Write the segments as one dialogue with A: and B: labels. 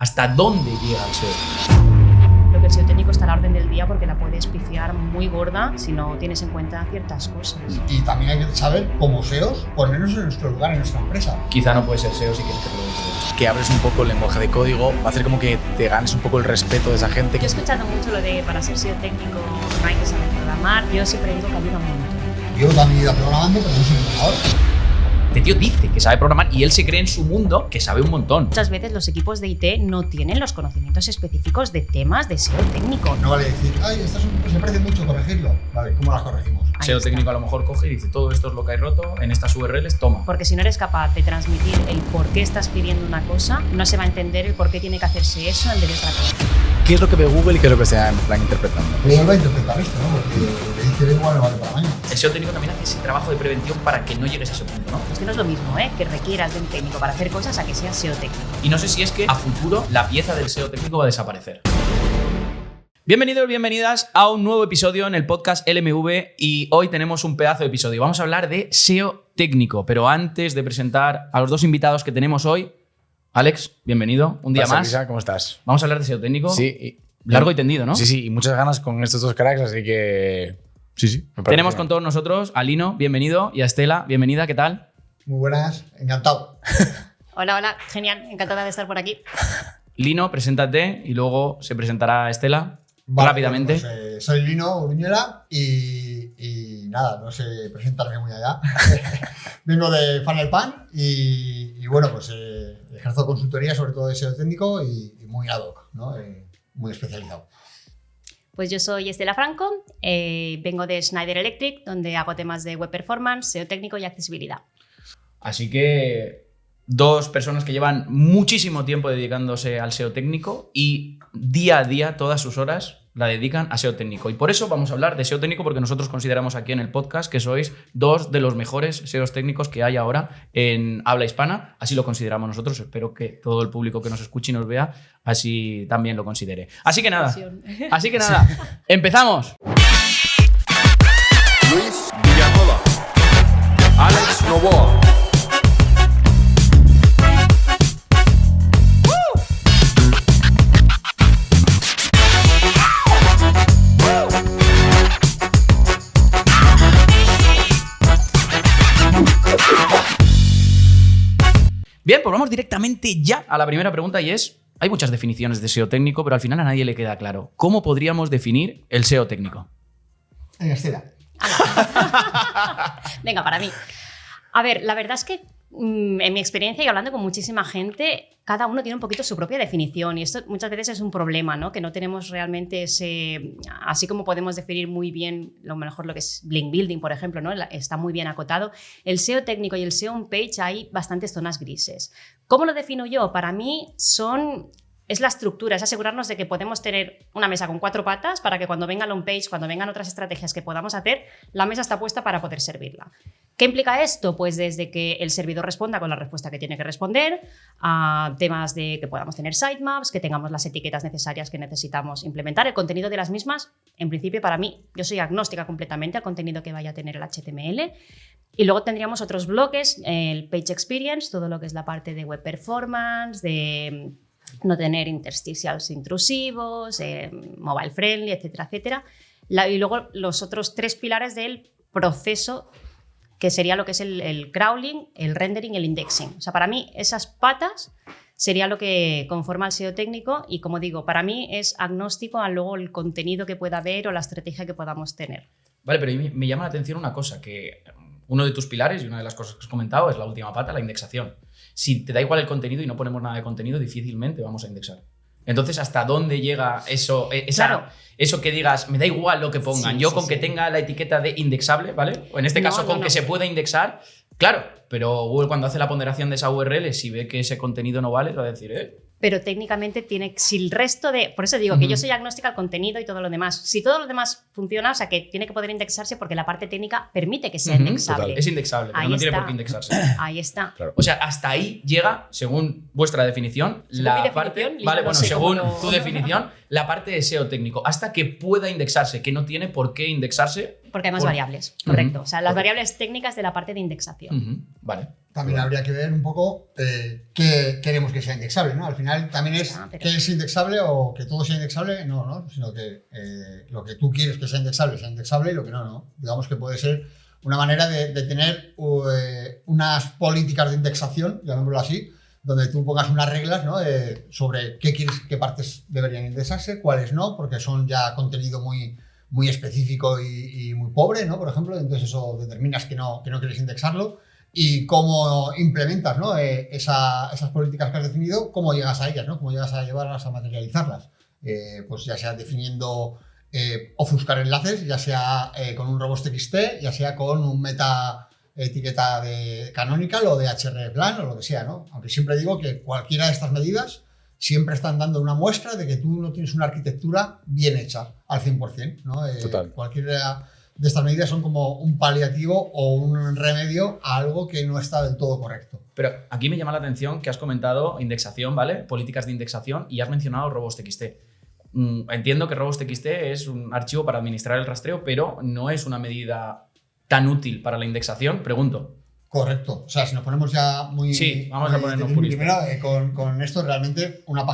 A: ¿Hasta dónde llega el SEO?
B: Creo que el SEO técnico está a la orden del día porque la puedes pifiar muy gorda si no tienes en cuenta ciertas cosas.
C: Y también hay que saber, como SEOs, ponernos en nuestro lugar, en nuestra empresa.
A: Quizá no puede ser SEO si quieres que lo
D: que abres un poco el lenguaje de código, va a hacer como que te ganes un poco el respeto de esa gente.
B: Yo he escuchado mucho lo de para ser SEO técnico no hay que saber programar. Yo siempre digo que ayuda un montón.
C: Yo toda mi vida programando, pero no soy programador.
A: Este tío dice que sabe programar y él se cree en su mundo que sabe un montón.
B: Muchas veces los equipos de IT no tienen los conocimientos específicos de temas de SEO técnico.
C: No vale decir, ay, esto se parece mucho, corregirlo. Vale, ¿cómo las corregimos?
B: Ahí
A: SEO
B: está.
A: técnico a lo mejor coge y dice todo esto es lo que hay roto en estas URLs, toma.
B: Porque si no eres capaz de transmitir el por qué estás pidiendo una cosa, no se va a entender el por qué tiene que hacerse eso en vez de otra cosa.
D: ¿Qué es lo que ve Google y qué es lo que está en plan interpretando?
C: Google va a interpretar esto, ¿no? Porque lo que dice igual no vale para mañana.
A: El SEO técnico también hace ese trabajo de prevención para que no llegues a ese punto, ¿no?
B: Es que no es lo mismo, que requieras de un técnico para hacer cosas a que sea SEO técnico.
A: Y no sé si es que a futuro la pieza del SEO técnico va a desaparecer. Bienvenidos, bienvenidas a un nuevo episodio en el podcast LMV y hoy tenemos un pedazo de episodio. Vamos a hablar de SEO técnico, pero antes de presentar a los dos invitados que tenemos hoy, Alex, bienvenido, un día
D: Pasa,
A: más.
D: Lisa, ¿cómo estás?
A: Vamos a hablar de SEO técnico.
D: Sí.
A: Largo y tendido, ¿no?
D: Sí, sí, y muchas ganas con estos dos cracks, así que... Sí, me parece
A: Tenemos
D: bien.
A: con todos nosotros a Lino, bienvenido, y a Estela, bienvenida, ¿qué tal?
C: Muy buenas, encantado.
B: Hola, genial, encantada de estar por aquí.
A: Lino, preséntate y luego se presentará Estela
C: Vale,
A: rápidamente.
C: Pues, soy Lino Uruñuela y nada, no sé presentarme muy allá. Vengo de Funnel Pan y bueno, pues ejerzo consultoría sobre todo de SEO técnico y muy ad hoc, ¿no? Muy especializado.
B: Pues yo soy Estela Franco, vengo de Schneider Electric, donde hago temas de web performance, SEO técnico y accesibilidad.
A: Así que dos personas que llevan muchísimo tiempo dedicándose al SEO técnico y día a día, todas sus horas, la dedican a SEO técnico. Y por eso vamos a hablar de SEO técnico, porque nosotros consideramos aquí en el podcast que sois dos de los mejores SEOs técnicos que hay ahora en habla hispana. Así lo consideramos nosotros. Espero que todo el público que nos escuche y nos vea así también lo considere. Así que nada, empezamos.
E: Luis Villanueva, Alex Novoa.
A: Bien, pues vamos directamente ya a la primera pregunta y es, hay muchas definiciones de SEO técnico, pero al final a nadie le queda claro. ¿Cómo podríamos definir el SEO técnico?
C: En Estela.
B: Venga, para mí. A ver, la verdad es que en mi experiencia y hablando con muchísima gente, cada uno tiene un poquito su propia definición y esto muchas veces es un problema, ¿no? Que no tenemos realmente ese... Así como podemos definir muy bien, lo mejor lo que es link building, por ejemplo, ¿no? Está muy bien acotado. El SEO técnico y el SEO on-page hay bastantes zonas grises. ¿Cómo lo defino yo? Para mí es la estructura, es asegurarnos de que podemos tener una mesa con 4 patas para que cuando venga el on-page, cuando vengan otras estrategias que podamos hacer, la mesa está puesta para poder servirla. ¿Qué implica esto? Pues desde que el servidor responda con la respuesta que tiene que responder, a temas de que podamos tener sitemaps, que tengamos las etiquetas necesarias que necesitamos implementar, el contenido de las mismas. En principio, para mí, yo soy agnóstica completamente al contenido que vaya a tener el HTML. Y luego tendríamos otros bloques, el Page Experience, todo lo que es la parte de web performance, de no tener intersticials intrusivos, mobile friendly, etcétera, etcétera. Y luego los otros 3 pilares del proceso, que sería lo que es el crawling, el rendering, el indexing. O sea, para mí esas patas sería lo que conforma el SEO técnico y, como digo, para mí es agnóstico a luego el contenido que pueda haber o la estrategia que podamos tener.
A: Vale, pero me llama la atención una cosa, que uno de tus pilares y una de las cosas que has comentado es la última pata, la indexación. Si te da igual el contenido y no ponemos nada de contenido, difícilmente vamos a indexar. Entonces, ¿hasta dónde llega eso?
B: Claro.
A: Eso que digas, me da igual lo que pongan.
B: Sí,
A: Yo
B: sí,
A: con
B: sí.
A: que tenga la etiqueta de indexable, ¿vale? O en este caso, con que se pueda indexar, claro. Pero Google, cuando hace la ponderación de esa URL, si ve que ese contenido no vale, te va a decir,
B: Pero técnicamente si el resto de... Por eso digo que yo soy agnóstica al contenido y todo lo demás. Si todo lo demás funciona, o sea, que tiene que poder indexarse porque la parte técnica permite que sea indexable.
D: total.
A: Es indexable, pero
B: Ahí
A: no tiene
B: está.
A: por qué indexarse.
B: Ahí está.
D: Claro.
A: O sea, hasta ahí llega, según vuestra definición,
B: Según
A: la
B: mi
A: parte...
B: definición,
A: Vale,
B: no
A: bueno,
B: sé
A: según
B: cómo lo-
A: tu definición, la parte de SEO técnico. Hasta que pueda indexarse, que no tiene por qué indexarse.
B: Porque hay más
A: Por-
B: variables, correcto.
A: Ujú.
B: O sea, las
A: Correcto.
B: variables técnicas de la parte de indexación.
A: Vale.
C: también habría que ver un poco qué queremos que sea indexable, ¿no? Al final también es qué es indexable o que todo sea indexable, no, sino que lo que tú quieres que sea indexable y lo que no. Digamos que puede ser una manera de tener unas políticas de indexación, llamémoslo así, donde tú pongas unas reglas, ¿no? Sobre qué partes deberían indexarse, cuáles no, porque son ya contenido muy específico y muy pobre, ¿no? Por ejemplo, entonces eso determinas que no quieres indexarlo y cómo implementas, ¿no? Esas políticas que has definido, cómo llegas a ellas, ¿no? Cómo llegas a llevarlas, a materializarlas. Pues ya sea definiendo ofuscar enlaces, ya sea con un robots.txt, ya sea con un meta etiqueta de canonical o de hrplan o lo que sea, ¿no? Aunque siempre digo que cualquiera de estas medidas siempre están dando una muestra de que tú no tienes una arquitectura bien hecha al 100%, ¿no?
D: Total.
C: Cualquiera de estas medidas son como un paliativo o un remedio a algo que no está del todo correcto.
A: Pero aquí me llama la atención que has comentado indexación, ¿vale? Políticas de indexación y has mencionado robots.txt. Entiendo que robots.txt es un archivo para administrar el rastreo, pero no es una medida tan útil para la indexación, pregunto.
C: Correcto. O sea, si nos ponemos ya muy...
A: Sí, vamos a ponernos puristas.
C: Primero, con esto realmente una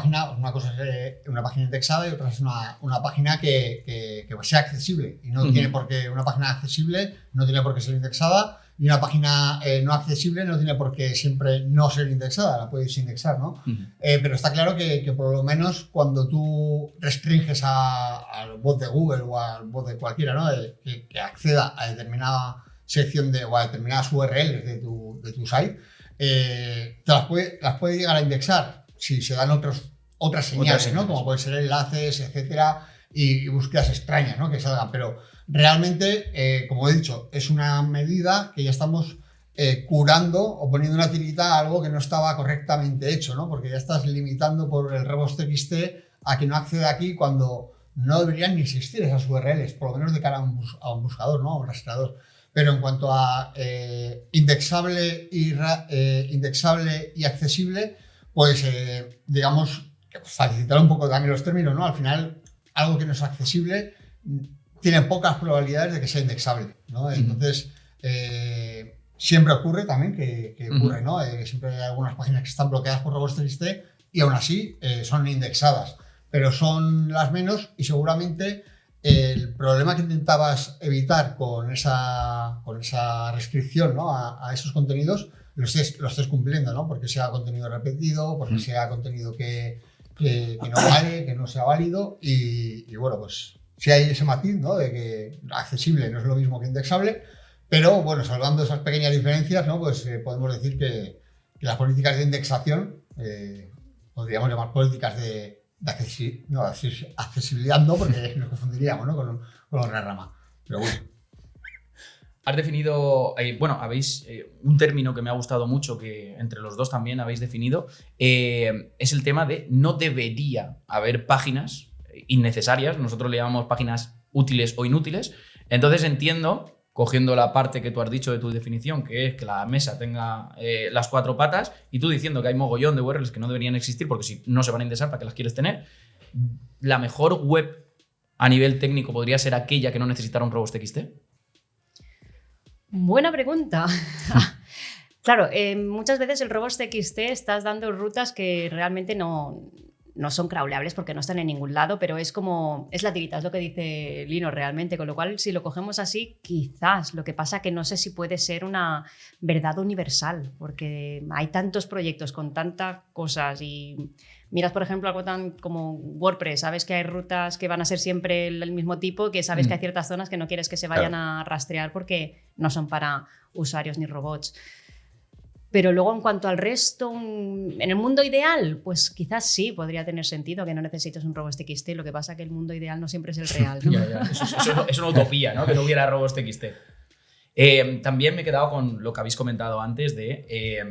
C: cosa es una página indexada y otra es una página que sea accesible. Y no tiene por qué... Una página accesible no tiene por qué ser indexada y una página no accesible no tiene por qué siempre no ser indexada. La puedes indexar, ¿no? Pero está claro que por lo menos cuando tú restringes al bot de Google o al bot de cualquiera, ¿no? Que acceda a determinada sección o a determinadas URLs de tu site, las puede llegar a indexar si se dan otras señales, ¿no? Como pueden ser enlaces, etcétera, y búsquedas extrañas, ¿no? Que salgan. Pero realmente, como he dicho, es una medida que ya estamos curando o poniendo una tirita a algo que no estaba correctamente hecho, ¿no? Porque ya estás limitando por el robots.txt a que no acceda aquí cuando no deberían ni existir esas URLs, por lo menos de cara a un buscador, ¿no? A un rastreador. Pero en cuanto a indexable y accesible, pues digamos, facilitar un poco también los términos, ¿no? Al final, algo que no es accesible tiene pocas probabilidades de que sea indexable, ¿no? Entonces, siempre ocurre también que ocurre, ¿no? Siempre hay algunas páginas que están bloqueadas por robots.txt y aún así son indexadas, pero son las menos y seguramente el problema que intentabas evitar con esa restricción, ¿no? a esos contenidos lo estés cumpliendo, ¿no? Porque sea contenido repetido, porque sea contenido que no vale, que no sea válido y bueno, pues sí hay ese matiz, ¿no? De que accesible no es lo mismo que indexable, pero bueno, salvando esas pequeñas diferencias, ¿no? Pues podemos decir que las políticas de indexación, podríamos llamar políticas de accesibilidad, no, porque nos confundiríamos, ¿no? con otra rama. Pero bueno.
A: Has definido, habéis un término que me ha gustado mucho, que entre los dos también habéis definido, es el tema de no debería haber páginas innecesarias, nosotros le llamamos páginas útiles o inútiles. Entonces entiendo, cogiendo la parte que tú has dicho de tu definición, que es que la mesa tenga las 4 patas, y tú diciendo que hay mogollón de URLs que no deberían existir porque si no se van a indexar, ¿para qué las quieres tener? La mejor web a nivel técnico podría ser aquella que no necesitara un robots.txt.
B: Buena pregunta. Claro, muchas veces el robots.txt estás dando rutas que realmente no son crawleables porque no están en ningún lado, pero es la tirita, es lo que dice Lino realmente, con lo cual si lo cogemos así, quizás. Lo que pasa que no sé si puede ser una verdad universal, porque hay tantos proyectos con tantas cosas y miras, por ejemplo, algo tan como WordPress, sabes que hay rutas que van a ser siempre el mismo tipo, que sabes que hay ciertas zonas que no quieres que se vayan a rastrear porque no son para usuarios ni robots. Pero luego, en cuanto al resto, en el mundo ideal, pues quizás sí podría tener sentido que no necesites un robots.txt. Lo que pasa es que el mundo ideal no siempre es el real, ¿no?
A: Ya. Eso es una utopía, ¿no? Que no hubiera robots.txt. También me he quedado con lo que habéis comentado antes de...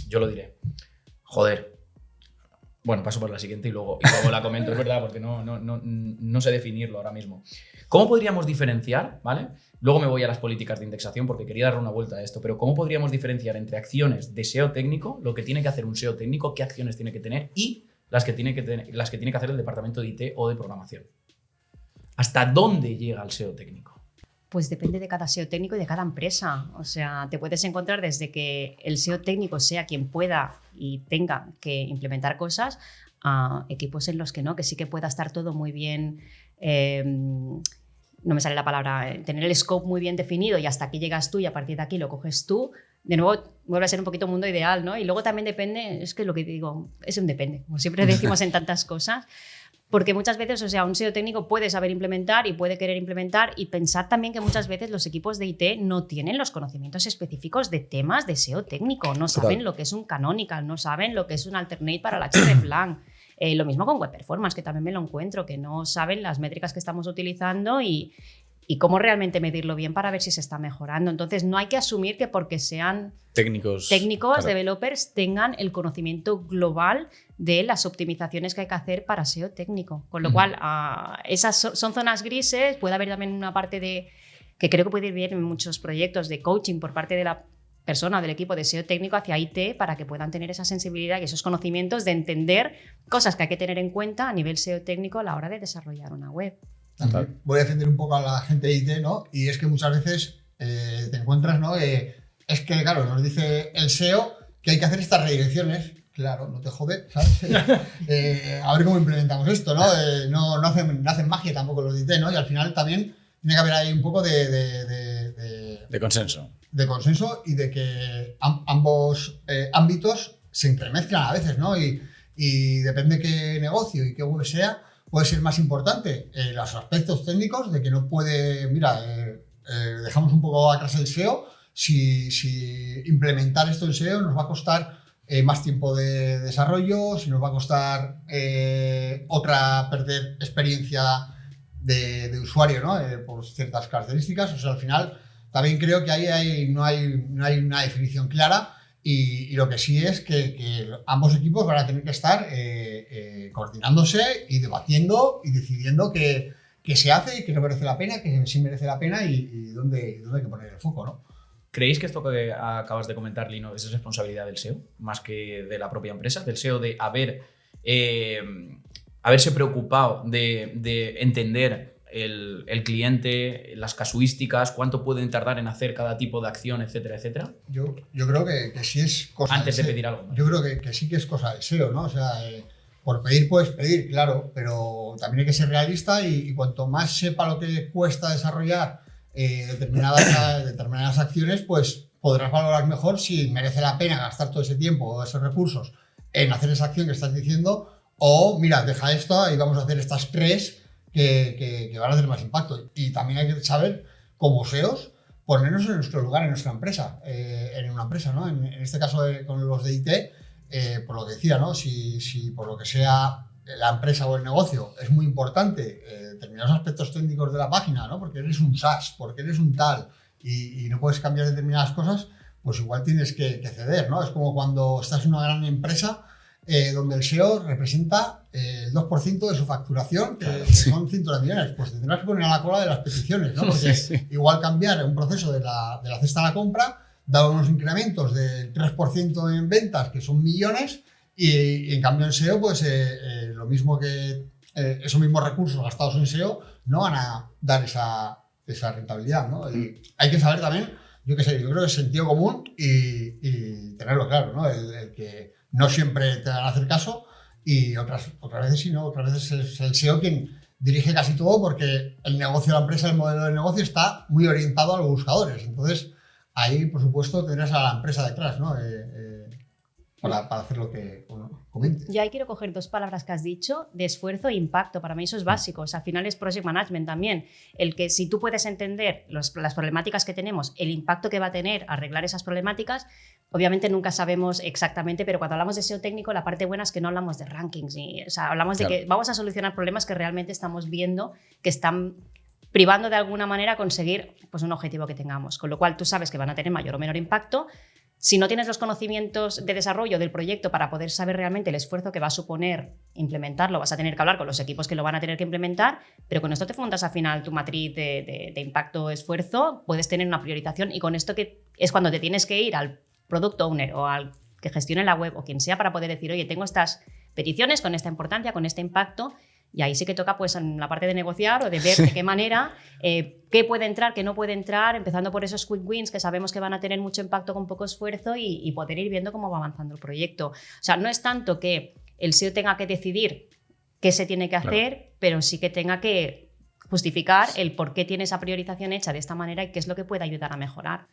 A: yo lo diré. Joder. Bueno, paso por la siguiente y luego la comento, es verdad, porque no sé definirlo ahora mismo. ¿Cómo podríamos diferenciar, ¿vale? Luego me voy a las políticas de indexación porque quería darle una vuelta a esto, pero ¿cómo podríamos diferenciar entre acciones de SEO técnico, lo que tiene que hacer un SEO técnico, qué acciones tiene que tener y las que tiene que hacer el departamento de IT o de programación? ¿Hasta dónde llega el SEO técnico?
B: Pues depende de cada SEO técnico y de cada empresa. O sea, te puedes encontrar desde que el SEO técnico sea quien pueda y tenga que implementar cosas, a equipos en los que no, que sí que pueda estar todo muy bien, no me sale la palabra, tener el scope muy bien definido y hasta aquí llegas tú y a partir de aquí lo coges tú. De nuevo, vuelve a ser un poquito mundo ideal, ¿no? Y luego también depende, es que lo que digo, es un depende, como siempre decimos en tantas cosas. Porque muchas veces, o sea, un SEO técnico puede saber implementar y puede querer implementar, y pensar también que muchas veces los equipos de IT no tienen los conocimientos específicos de temas de SEO técnico, no saben lo que es un canonical, no saben lo que es un alternate para la hreflang. Lo mismo con web performance, que también me lo encuentro, que no saben las métricas que estamos utilizando y cómo realmente medirlo bien para ver si se está mejorando. Entonces, no hay que asumir que porque sean
D: técnicos,
B: claro,
D: developers,
B: tengan el conocimiento global de las optimizaciones que hay que hacer para SEO técnico. Con lo cual, esas son zonas grises. Puede haber también una parte de, que creo que puede ir bien en muchos proyectos, de coaching por parte de la persona o del equipo de SEO técnico hacia IT, para que puedan tener esa sensibilidad y esos conocimientos de entender cosas que hay que tener en cuenta a nivel SEO técnico a la hora de desarrollar una web.
C: También voy a defender un poco a la gente de IT, ¿no? Y es que muchas veces te encuentras, ¿no? Es que, claro, nos dice el SEO que hay que hacer estas redirecciones. Claro, no te jode, ¿sabes? A ver cómo implementamos esto, ¿no? No hacen magia tampoco los de IT, ¿no? Y al final también tiene que haber ahí un poco
D: de consenso.
C: De consenso y de que ambos ámbitos se entremezclan a veces, ¿no? Y depende qué negocio y qué web sea, puede ser más importante los aspectos técnicos de que no puede, mira, dejamos un poco atrás el SEO, si implementar esto en SEO nos va a costar más tiempo de desarrollo, si nos va a costar perder experiencia de usuario, ¿no? Por ciertas características. O sea, al final también creo que ahí no hay una definición clara. Y lo que sí es que ambos equipos van a tener que estar coordinándose y debatiendo y decidiendo qué se hace y qué no merece la pena, qué sí merece la pena y dónde hay que poner el foco, ¿no?
A: ¿Creéis que esto que acabas de comentar, Lino, es responsabilidad del SEO más que de la propia empresa? Del SEO de haberse preocupado de entender el cliente, las casuísticas, cuánto pueden tardar en hacer cada tipo de acción, etcétera, etcétera?
C: Yo creo que sí es cosa
A: antes de
C: SEO.
A: pedir algo, ¿no?
C: Yo creo que sí que es cosa de SEO, ¿no? O sea, por pedir puedes pedir, claro, pero también hay que ser realista y cuanto más sepa lo que cuesta desarrollar determinadas acciones, pues podrás valorar mejor si merece la pena gastar todo ese tiempo o esos recursos en hacer esa acción que estás diciendo, o mira, deja esto y vamos a hacer estas tres que van a tener más impacto. Y también hay que saber, como SEOs, ponernos en nuestro lugar, en nuestra empresa, en una empresa, ¿no? En este caso con los de IT, por lo que decía, ¿no? Si por lo que sea la empresa o el negocio es muy importante determinados aspectos técnicos de la página, ¿no? Porque eres un SaaS, porque eres un tal y no puedes cambiar determinadas cosas, pues igual tienes que ceder, ¿no? Es como cuando estás en una gran empresa donde el SEO representa el 2% de su facturación, que son cientos de millones, pues te tendrás que poner a la cola de las peticiones, ¿no? Porque igual cambiar un proceso de la cesta a la compra da unos incrementos del 3% en ventas, que son millones, y en cambio en SEO, pues lo mismo que esos mismos recursos gastados en SEO no van a dar esa rentabilidad, ¿no? Y hay que saber también, yo creo que es sentido común y tenerlo claro, ¿no? El que no siempre te van a hacer caso y otras veces sí, ¿no? Otras veces es el SEO quien dirige casi todo porque el negocio de la empresa, el modelo de negocio está muy orientado a los buscadores. Entonces, ahí, por supuesto, tendrás a la empresa detrás, ¿no? Para hacer lo que comente.
B: Yo ahí quiero coger dos palabras que has dicho, de esfuerzo e impacto. Para mí eso es básico. O sea, al final es project management también. El que si tú puedes entender las problemáticas que tenemos, el impacto que va a tener arreglar esas problemáticas, obviamente nunca sabemos exactamente, pero cuando hablamos de SEO técnico, la parte buena es que no hablamos de rankings. O sea, hablamos de que vamos a solucionar problemas que realmente estamos viendo que están privando de alguna manera a conseguir pues, un objetivo que tengamos. Con lo cual tú sabes que van a tener mayor o menor impacto. Si no tienes los conocimientos de desarrollo del proyecto para poder saber realmente el esfuerzo que va a suponer implementarlo, vas a tener que hablar con los equipos que lo van a tener que implementar, pero con esto te fundas al final tu matriz de impacto-esfuerzo, puedes tener una priorización y con esto que es cuando te tienes que ir al product owner o al que gestione la web o quien sea para poder decir, oye, tengo estas peticiones con esta importancia, con este impacto, Y ahí sí que toca pues en la parte de negociar o de ver de qué manera, qué puede entrar, qué no puede entrar, empezando por esos quick wins que sabemos que van a tener mucho impacto con poco esfuerzo y poder ir viendo cómo va avanzando el proyecto. O sea, no es tanto que el SEO tenga que decidir qué se tiene que hacer, pero sí que tenga que justificar el por qué tiene esa priorización hecha de esta manera y qué es lo que puede ayudar a mejorar.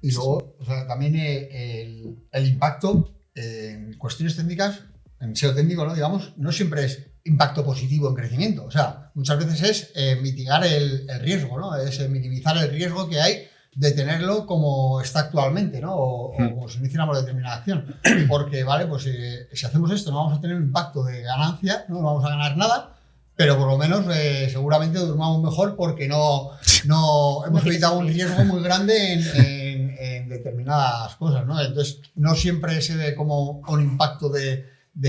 C: Y luego, o sea, también el impacto en cuestiones técnicas, en SEO técnico, ¿no? Digamos, no siempre es impacto positivo en crecimiento. O sea, muchas veces es mitigar el riesgo, ¿no? Es minimizar el riesgo que hay de tenerlo como está actualmente, ¿no? O como si no hiciéramos determinada acción. Porque, vale, pues si hacemos esto no vamos a tener un impacto de ganancia, no vamos a ganar nada, pero por lo menos seguramente durmamos mejor porque no hemos evitado un riesgo muy grande en determinadas cosas, ¿no? Entonces, no siempre se ve como un impacto de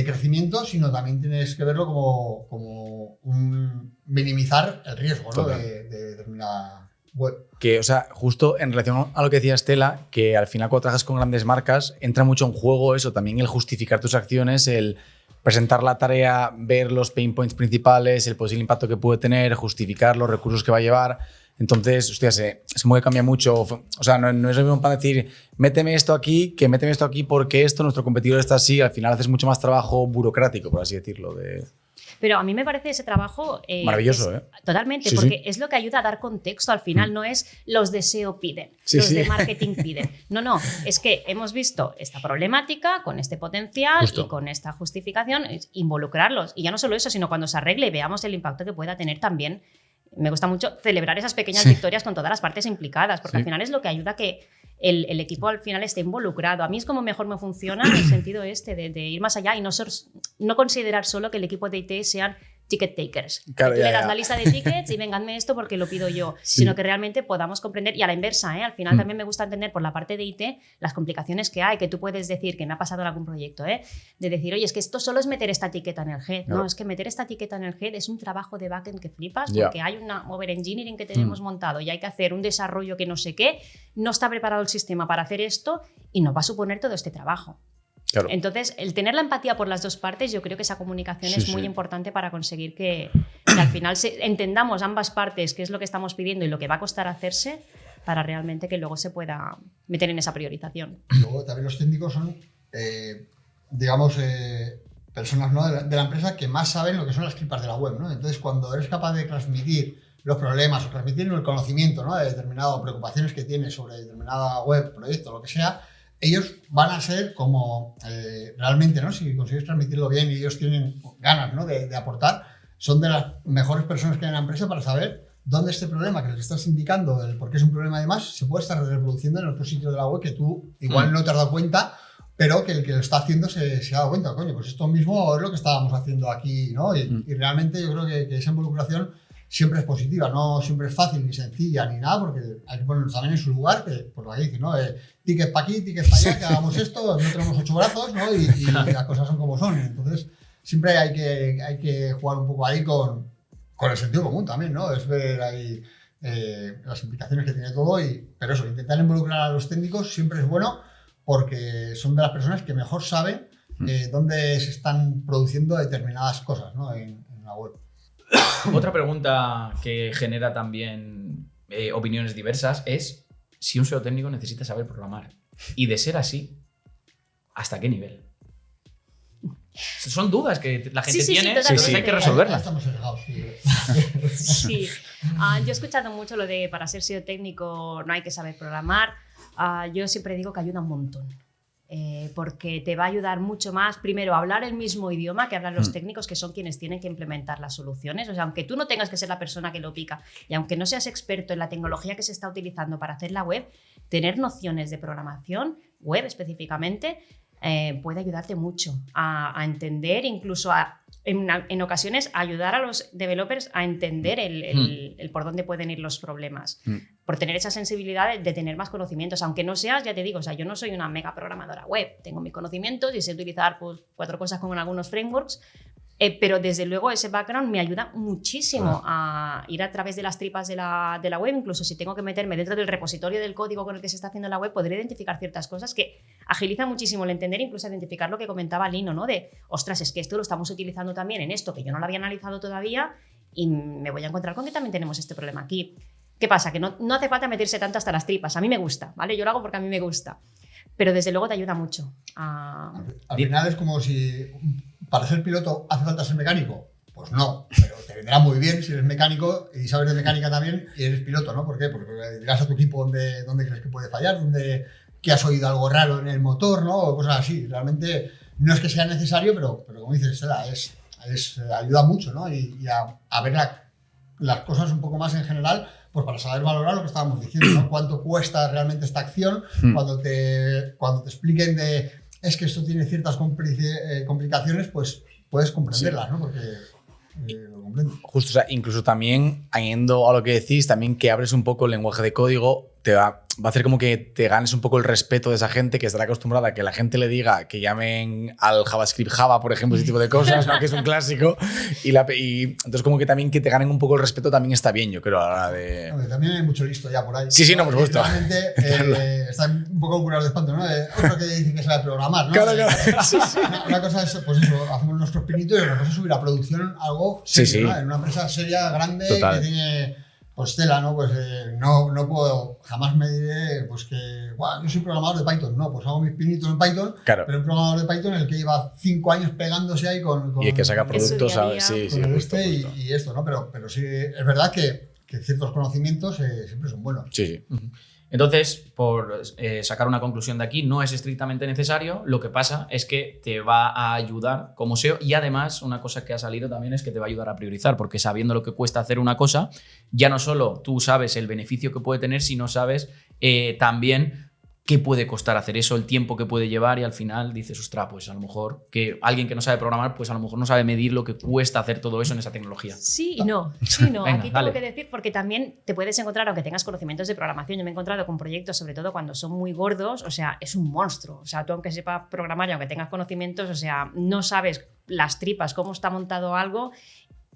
C: crecimiento, sino también tienes que verlo como un minimizar el riesgo, ¿no? de determinada web.
D: Que, o sea, justo en relación a lo que decía Estela, que al final cuando trabajas con grandes marcas, entra mucho en juego eso, también el justificar tus acciones, el presentar la tarea, ver los pain points principales, el posible impacto que puede tener, justificar los recursos que va a llevar. Entonces, hostia, se mueve, cambia mucho. O sea, no es lo mismo para decir, méteme esto aquí, que méteme esto aquí porque nuestro competidor está así. Al final haces mucho más trabajo burocrático, por así decirlo.
B: Pero a mí me parece ese trabajo
D: maravilloso, ¿eh?
B: Totalmente,
D: Sí,
B: porque es lo que ayuda a dar contexto. Al final no es los de SEO piden, los de marketing piden. No, es que hemos visto esta problemática con este potencial y con esta justificación, involucrarlos. Y ya no solo eso, sino cuando se arregle y veamos el impacto que pueda tener también. Me gusta mucho celebrar esas pequeñas victorias con todas las partes implicadas, porque al final es lo que ayuda a que el equipo al final esté involucrado. A mí es como mejor me funciona en el sentido de ir más allá y no considerar solo que el equipo de IT sean ticket takers.
D: Claro,
B: tú le das la lista de tickets y venganme esto porque lo pido yo, sino que realmente podamos comprender, y a la inversa, al final también me gusta entender por la parte de IT las complicaciones que hay, que tú puedes decir, que me ha pasado en algún proyecto, de decir, oye, es que esto solo es meter esta etiqueta en el head. No, es que meter esta etiqueta en el head es un trabajo de backend que flipas, porque hay una overengineering que tenemos montado y hay que hacer un desarrollo que no sé qué, no está preparado el sistema para hacer esto y nos va a suponer todo este trabajo.
D: Claro.
B: Entonces, el tener la empatía por las dos partes, yo creo que esa comunicación es muy importante para conseguir que al final entendamos ambas partes qué es lo que estamos pidiendo y lo que va a costar hacerse para realmente que luego se pueda meter en esa priorización.
C: Luego también los técnicos son, digamos, personas, ¿no? de la empresa que más saben lo que son las tripas de la web, ¿no? Entonces, cuando eres capaz de transmitir los problemas o transmitir el conocimiento, ¿no? de determinadas preocupaciones que tienes sobre determinada web, proyecto, lo que sea, ellos van a ser como realmente, ¿no? Si consigues transmitirlo bien y ellos tienen ganas, ¿no? de aportar, son de las mejores personas que hay en la empresa para saber dónde este problema que les estás indicando, el por qué es un problema además, se puede estar reproduciendo en otro sitio de la web que tú igual no te has dado cuenta, pero que el que lo está haciendo se ha dado cuenta, coño, pues esto mismo es lo que estábamos haciendo aquí, ¿no? Y realmente yo creo que esa involucración siempre es positiva, no siempre es fácil ni sencilla ni nada, porque hay que ponernos también en su lugar, que por lo que dices, ¿no? Tickets para aquí, tickets para allá, que hagamos esto, no tenemos 8 brazos, ¿no? Y las cosas son como son. Entonces, siempre hay que jugar un poco ahí con el sentido común también, ¿no? Es ver ahí las implicaciones que tiene todo, pero eso, intentar involucrar a los técnicos siempre es bueno, porque son de las personas que mejor saben dónde se están produciendo determinadas cosas, ¿no? en la web.
A: Otra pregunta que genera también opiniones diversas es si un SEO técnico necesita saber programar. Y de ser así, ¿hasta qué nivel? Son dudas que la gente tiene, entonces hay que resolverlas.
C: Estamos sesgados,
B: Sí. Yo he escuchado mucho lo de para ser SEO técnico no hay que saber programar. Yo siempre digo que ayuda un montón. Porque te va a ayudar mucho más, primero, a hablar el mismo idioma que hablan los técnicos, que son quienes tienen que implementar las soluciones. O sea, aunque tú no tengas que ser la persona que lo pica y aunque no seas experto en la tecnología que se está utilizando para hacer la web, tener nociones de programación web específicamente puede ayudarte mucho a entender, incluso en ocasiones ayudar a los developers a entender el por dónde pueden ir los problemas. Por tener esa sensibilidad de tener más conocimientos, aunque no seas, ya te digo, o sea, yo no soy una mega programadora web, tengo mis conocimientos y sé utilizar pues 4 cosas con algunos frameworks, Pero desde luego ese background me ayuda muchísimo a ir a través de las tripas de la web. Incluso si tengo que meterme dentro del repositorio del código con el que se está haciendo la web, podré identificar ciertas cosas que agilizan muchísimo el entender, incluso identificar lo que comentaba Lino, ¿no? De, ostras, es que esto lo estamos utilizando también en esto, que yo no lo había analizado todavía y me voy a encontrar con que también tenemos este problema aquí. ¿Qué pasa? Que no hace falta meterse tanto hasta las tripas. A mí me gusta, ¿vale? Yo lo hago porque a mí me gusta. Pero desde luego te ayuda mucho a...
C: Al final es como si para ser piloto hace falta ser mecánico. Pues no, pero te vendrá muy bien si eres mecánico y sabes de mecánica también y eres piloto, ¿no? ¿Por qué? Porque dirás a tu equipo dónde crees que puede fallar, que has oído algo raro en el motor, ¿no? O cosas así. Realmente no es que sea necesario, pero como dices, Estela, ayuda mucho, ¿no? Y a ver las cosas un poco más en general, pues para saber valorar lo que estábamos diciendo, ¿no? Cuánto cuesta realmente esta acción, cuando te expliquen es que esto tiene ciertas complicaciones, pues puedes comprenderlas, ¿no? Porque lo comprendo.
D: Justo, o sea, incluso también, añadiendo a lo que decís, también que abres un poco el lenguaje de código, te va a hacer como que te ganes un poco el respeto de esa gente que estará acostumbrada a que la gente le diga que llamen al JavaScript Java, por ejemplo, ese tipo de cosas, ¿no? Que es un clásico. Y entonces como que también que te ganen un poco el respeto también está bien, yo creo, a la hora de...
C: Hombre, también hay mucho listo ya por ahí.
D: Sí, no, por supuesto.
C: Realmente están un poco curados de espanto, ¿no? Otro que dice que sabe programar, ¿no?
D: Claro.
C: Una cosa es, pues eso, hacemos nuestros pinitos y otra cosa es subir a producción algo serio, ¿no? En una empresa seria, grande,
D: total.
C: Que tiene... Pues Estela, ¿no? Pues no puedo, jamás me diré pues que yo soy programador de Python. No, pues hago mis pinitos en Python,
D: claro.
C: Pero un programador de Python en el que lleva 5 años pegándose ahí con
D: y el que saca productos, ¿sabes? Sí,
C: justo. Y esto, ¿no? Pero sí, es verdad que ciertos conocimientos siempre son buenos.
D: Sí.
A: Entonces, por sacar una conclusión de aquí, no es estrictamente necesario, lo que pasa es que te va a ayudar como SEO y además una cosa que ha salido también es que te va a ayudar a priorizar, porque sabiendo lo que cuesta hacer una cosa, ya no solo tú sabes el beneficio que puede tener, sino sabes también qué puede costar hacer eso, el tiempo que puede llevar y al final dices, ostras, pues a lo mejor que alguien que no sabe programar, pues a lo mejor no sabe medir lo que cuesta hacer todo eso en esa tecnología.
B: Sí y no.
A: Venga,
B: aquí
A: dale.
B: tengo que decir, porque también te puedes encontrar, aunque tengas conocimientos de programación, yo me he encontrado con proyectos, sobre todo cuando son muy gordos, o sea, es un monstruo. O sea, tú aunque sepas programar y aunque tengas conocimientos, o sea, no sabes las tripas, cómo está montado algo.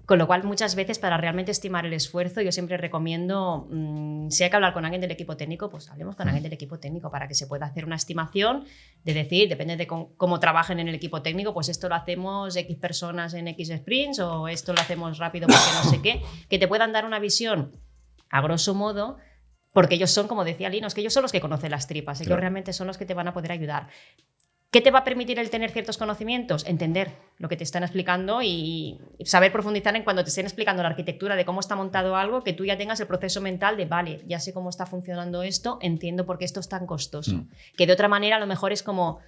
B: Con lo cual, muchas veces, para realmente estimar el esfuerzo, yo siempre recomiendo, si hay que hablar con alguien del equipo técnico, pues hablemos con alguien del equipo técnico para que se pueda hacer una estimación de decir, depende de cómo trabajen en el equipo técnico, pues esto lo hacemos X personas en X sprints o esto lo hacemos rápido porque no sé qué, que te puedan dar una visión a grosso modo, porque ellos son, como decía Lino, es que ellos son los que conocen las tripas, ellos realmente son los que te van a poder ayudar. ¿Qué te va a permitir el tener ciertos conocimientos? Entender lo que te están explicando y saber profundizar en cuando te estén explicando la arquitectura de cómo está montado algo, que tú ya tengas el proceso mental de, vale, ya sé cómo está funcionando esto, entiendo por qué esto es tan costoso. Que de otra manera a lo mejor es como,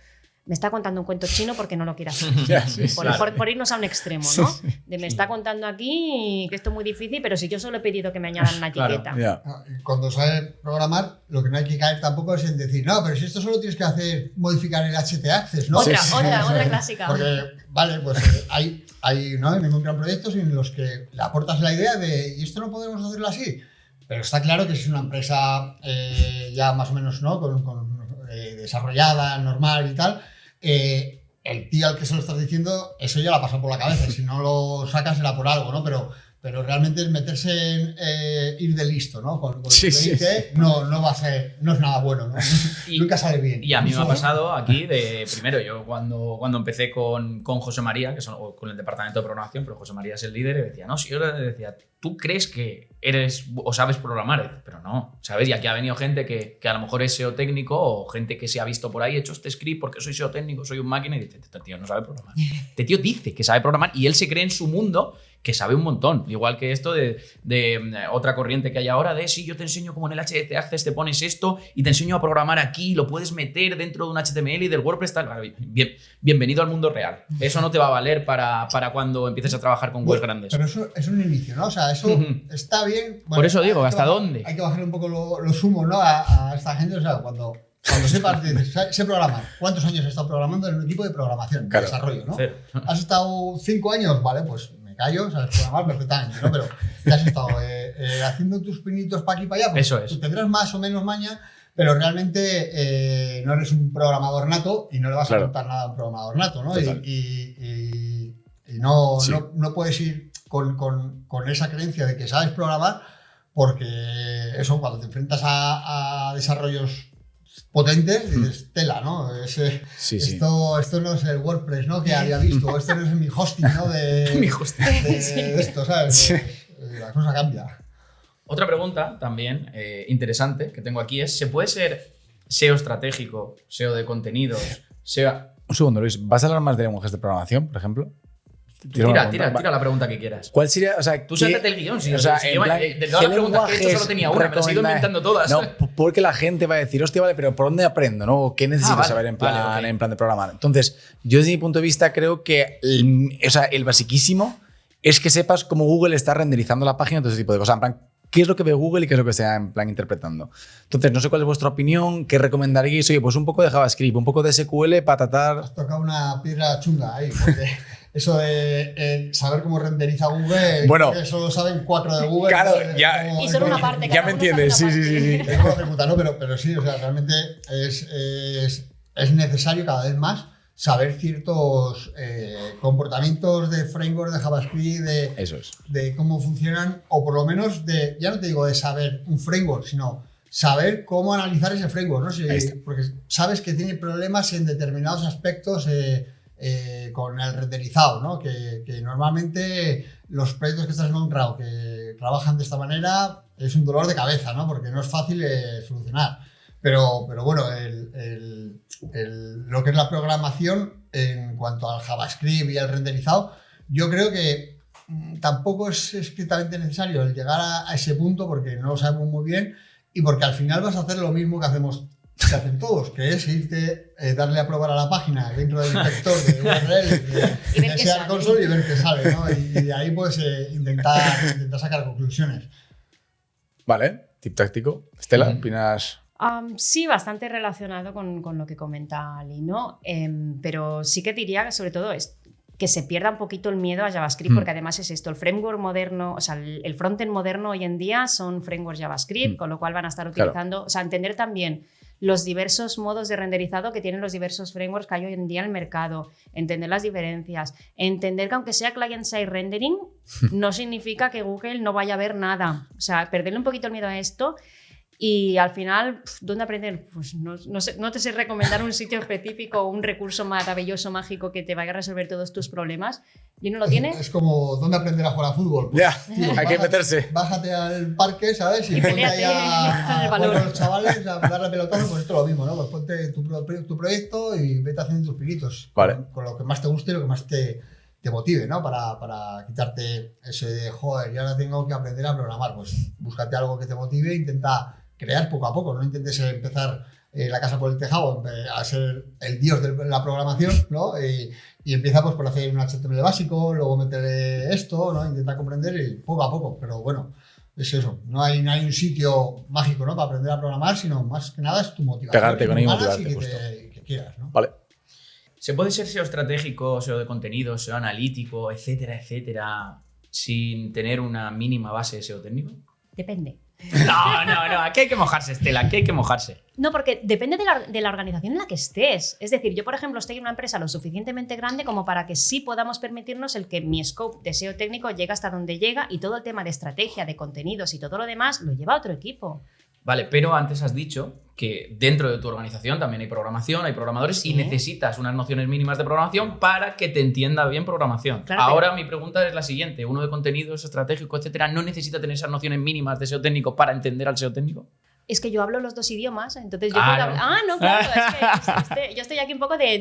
B: me está contando un cuento chino porque no lo quiere hacer. Por irnos a un extremo, ¿no? De me está contando aquí que esto es muy difícil, pero si yo solo he pedido que me añadan una etiqueta.
D: Claro.
C: Cuando sabes programar, lo que no hay que caer tampoco es en decir, no, pero si esto solo tienes que hacer, modificar el HT Access, ¿no?
B: Otra clásica.
C: Porque, vale, pues hay ¿no? Me encuentran proyectos en los que le aportas la idea de, ¿y esto no podemos hacerlo así? Pero está claro que si es una empresa ya más o menos, ¿no? Desarrollada, normal y tal, el tío al que se lo estás diciendo, eso ya la pasa por la cabeza. Si no lo sacas será por algo, ¿no? Pero realmente es meterse en ir de listo, ¿no? Con lo que dice, no va a ser, no es nada bueno, ¿no? Nunca sale bien.
A: Y a mí me ha pasado aquí primero, yo cuando empecé con José María, con el departamento de programación, pero José María es el líder, y decía, no, si yo le decía, ¿tú crees que eres o sabes programar? Pero no, ¿sabes? Y aquí ha venido gente que a lo mejor es SEO técnico o gente que se ha visto por ahí, he hecho este script porque soy SEO técnico, soy un máquina, y dice, este tío no sabe programar. Este tío dice que sabe programar y él se cree en su mundo que sabe un montón. Igual que esto de otra corriente que hay ahora de, sí, yo te enseño como en el HT Access te pones esto y te enseño a programar aquí, lo puedes meter dentro de un HTML y del WordPress tal. Bienvenido al mundo real. Eso no te va a valer para cuando empieces a trajar con webs grandes.
C: Pero eso es un inicio, ¿no? O sea, eso está bien. Bueno,
A: por eso digo, ¿hasta dónde?
C: Hay que bajarle un poco los humos, ¿no? A esta gente, o sea, cuando sepas, dices, sé programar. ¿Cuántos años has estado programando en un equipo de programación, de desarrollo, ¿no? ¿Has estado 5 años? Vale, pues callo, sabes programar perfectamente, ¿no? Pero ya has estado haciendo tus pinitos para aquí y para allá, pues
A: eso es.
C: Tú tendrás más o menos maña, pero realmente no eres un programador nato y no le vas a contar nada a un programador nato, ¿no? Y Y no,
D: Sí.
C: no puedes ir con esa creencia de que sabes programar, porque eso, cuando te enfrentas a desarrollos potentes, dices, tela, ¿no?
D: Sí.
C: Esto no es el WordPress, ¿no? Que había visto, o esto no es mi hosting, ¿no?
A: Mi hosting.
C: De esto, ¿sabes?
D: Sí.
C: La cosa cambia.
A: Otra pregunta también interesante que tengo aquí es, ¿se puede ser SEO estratégico, SEO de contenidos, SEO...
D: Un segundo, Luis. ¿Vas a hablar más de lenguajes de programación, por ejemplo?
A: Tira la pregunta que quieras.
D: ¿Cuál sería? O sea,
A: Tú sáltate el guión.
D: o sea, en plan,
A: de todas las preguntas que he hecho solo tenía una, me las he ido inventando todas.
D: No, porque la gente va a decir, hostia, vale, pero ¿por dónde aprendo? ¿No? ¿Qué necesito
A: vale,
D: saber en plan,
A: vale, ok.
D: en plan de programar? Entonces, yo desde mi punto de vista creo que el basiquísimo es que sepas cómo Google está renderizando la página y todo ese tipo de cosas. En plan, ¿qué es lo que ve Google y qué es lo que está en plan interpretando? Entonces, no sé cuál es vuestra opinión, qué recomendaríais. Oye, pues un poco de JavaScript, un poco de SQL para tratar...
C: Has tocado una piedra chunga ahí, porque eso de saber cómo renderiza Google,
D: Bueno,
C: que solo saben 4 de Google.
D: claro,
C: ¿no?
D: ya-
C: Como-
B: Y solo una parte.
D: Ya
B: cada
D: me
B: uno sabe
D: entiendes,
B: una
D: sí,
B: parte.
D: sí.
C: Es una pregunta, ¿no? Pero sí, o sea, realmente es necesario cada vez más saber ciertos comportamientos de framework de JavaScript,
D: Eso es.
C: de cómo funcionan, o por lo menos de, ya no te digo de saber un framework, sino saber cómo analizar ese framework, ¿no?
D: Ahí está.
C: Porque sabes que tiene problemas en determinados aspectos con el renderizado, ¿no? Que normalmente los proyectos que estás en OnRAW o que trabajan de esta manera es un dolor de cabeza, ¿no? Porque no es fácil solucionar. Pero bueno, lo que es la programación en cuanto al JavaScript y al renderizado, yo creo que tampoco es estrictamente necesario el llegar a ese punto porque no lo sabemos muy bien y porque al final vas a hacer lo mismo que hacen todos, que es irte, darle a probar a la página dentro del inspector de URL
B: Y ver
C: de
B: qué
C: Search
B: sale.
C: Console y ver qué sale, ¿no? Y de ahí pues intentar sacar conclusiones.
D: Vale, tip táctico. Estela,
A: Ujú.
D: ¿opinas?
B: Sí, bastante relacionado con lo que comenta Ali, ¿no? Pero sí que diría que sobre todo es que se pierda un poquito el miedo a JavaScript, porque además es esto, el framework moderno, o sea, el frontend moderno hoy en día son frameworks JavaScript, con lo cual van a estar
D: Claro.
B: utilizando, o sea, entender también los diversos modos de renderizado que tienen los diversos frameworks que hay hoy en día en el mercado, entender las diferencias, entender que aunque sea client-side rendering, no significa que Google no vaya a ver nada. O sea, perderle un poquito el miedo a esto. Y al final, ¿dónde aprender? Pues no sé, no te sé recomendar un sitio específico o un recurso maravilloso, mágico que te vaya a resolver todos tus problemas. ¿Y no lo tiene?
C: Es como dónde aprender a jugar a fútbol. Pues,
D: Ya, hay que meterse.
C: Bájate al parque, ¿sabes? Y ponte
B: peleate
C: ahí a
B: el
C: jugar
B: balón.
C: con los chavales, a darle pelotazo, pues esto es lo mismo, ¿no? Pues ponte tu proyecto y vete haciendo tus pinitos.
D: Vale.
C: Con lo que más te guste y lo que más te motive, ¿no? Para quitarte ese de, joder, ya ahora tengo que aprender a programar. Pues búscate algo que te motive e intenta crear poco a poco. No intentes empezar la casa por el tejado, a ser el dios de la programación, ¿no? Y empieza pues por hacer un HTML básico, luego meterle esto, ¿no? Intentar comprender y poco a poco. Pero bueno, es eso. No hay un sitio mágico, ¿no? Para aprender a programar, sino más que nada es tu motivación.
D: Pegarte con ello y
C: ganas
D: motivarte,
C: y
D: justo.
C: que quieras, ¿no?
D: Vale.
A: ¿Se puede ser SEO estratégico, SEO de contenido, SEO analítico, etcétera, etcétera, sin tener una mínima base de SEO técnico?
B: Depende.
A: No, aquí hay que mojarse, Estela, aquí hay que mojarse.
B: No, porque depende de la organización en la que estés. Es decir, yo, por ejemplo, estoy en una empresa lo suficientemente grande como para que sí podamos permitirnos el que mi scope de SEO técnico llegue hasta donde llega y todo el tema de estrategia, de contenidos y todo lo demás lo lleva otro equipo.
A: Vale, pero antes has dicho que dentro de tu organización también hay programación, hay programadores
B: Sí.
A: y necesitas unas nociones mínimas de programación para que te entienda bien programación.
B: Claro,
A: Ahora mi pregunta es la siguiente. Uno de contenidos estratégico, etcétera, ¿no necesita tener esas nociones mínimas de SEO técnico para entender al SEO técnico?
B: Es que yo hablo los dos idiomas, entonces yo
A: Ah,
B: puedo
A: no.
B: hablar. Ah, no, claro, es que yo estoy aquí un poco de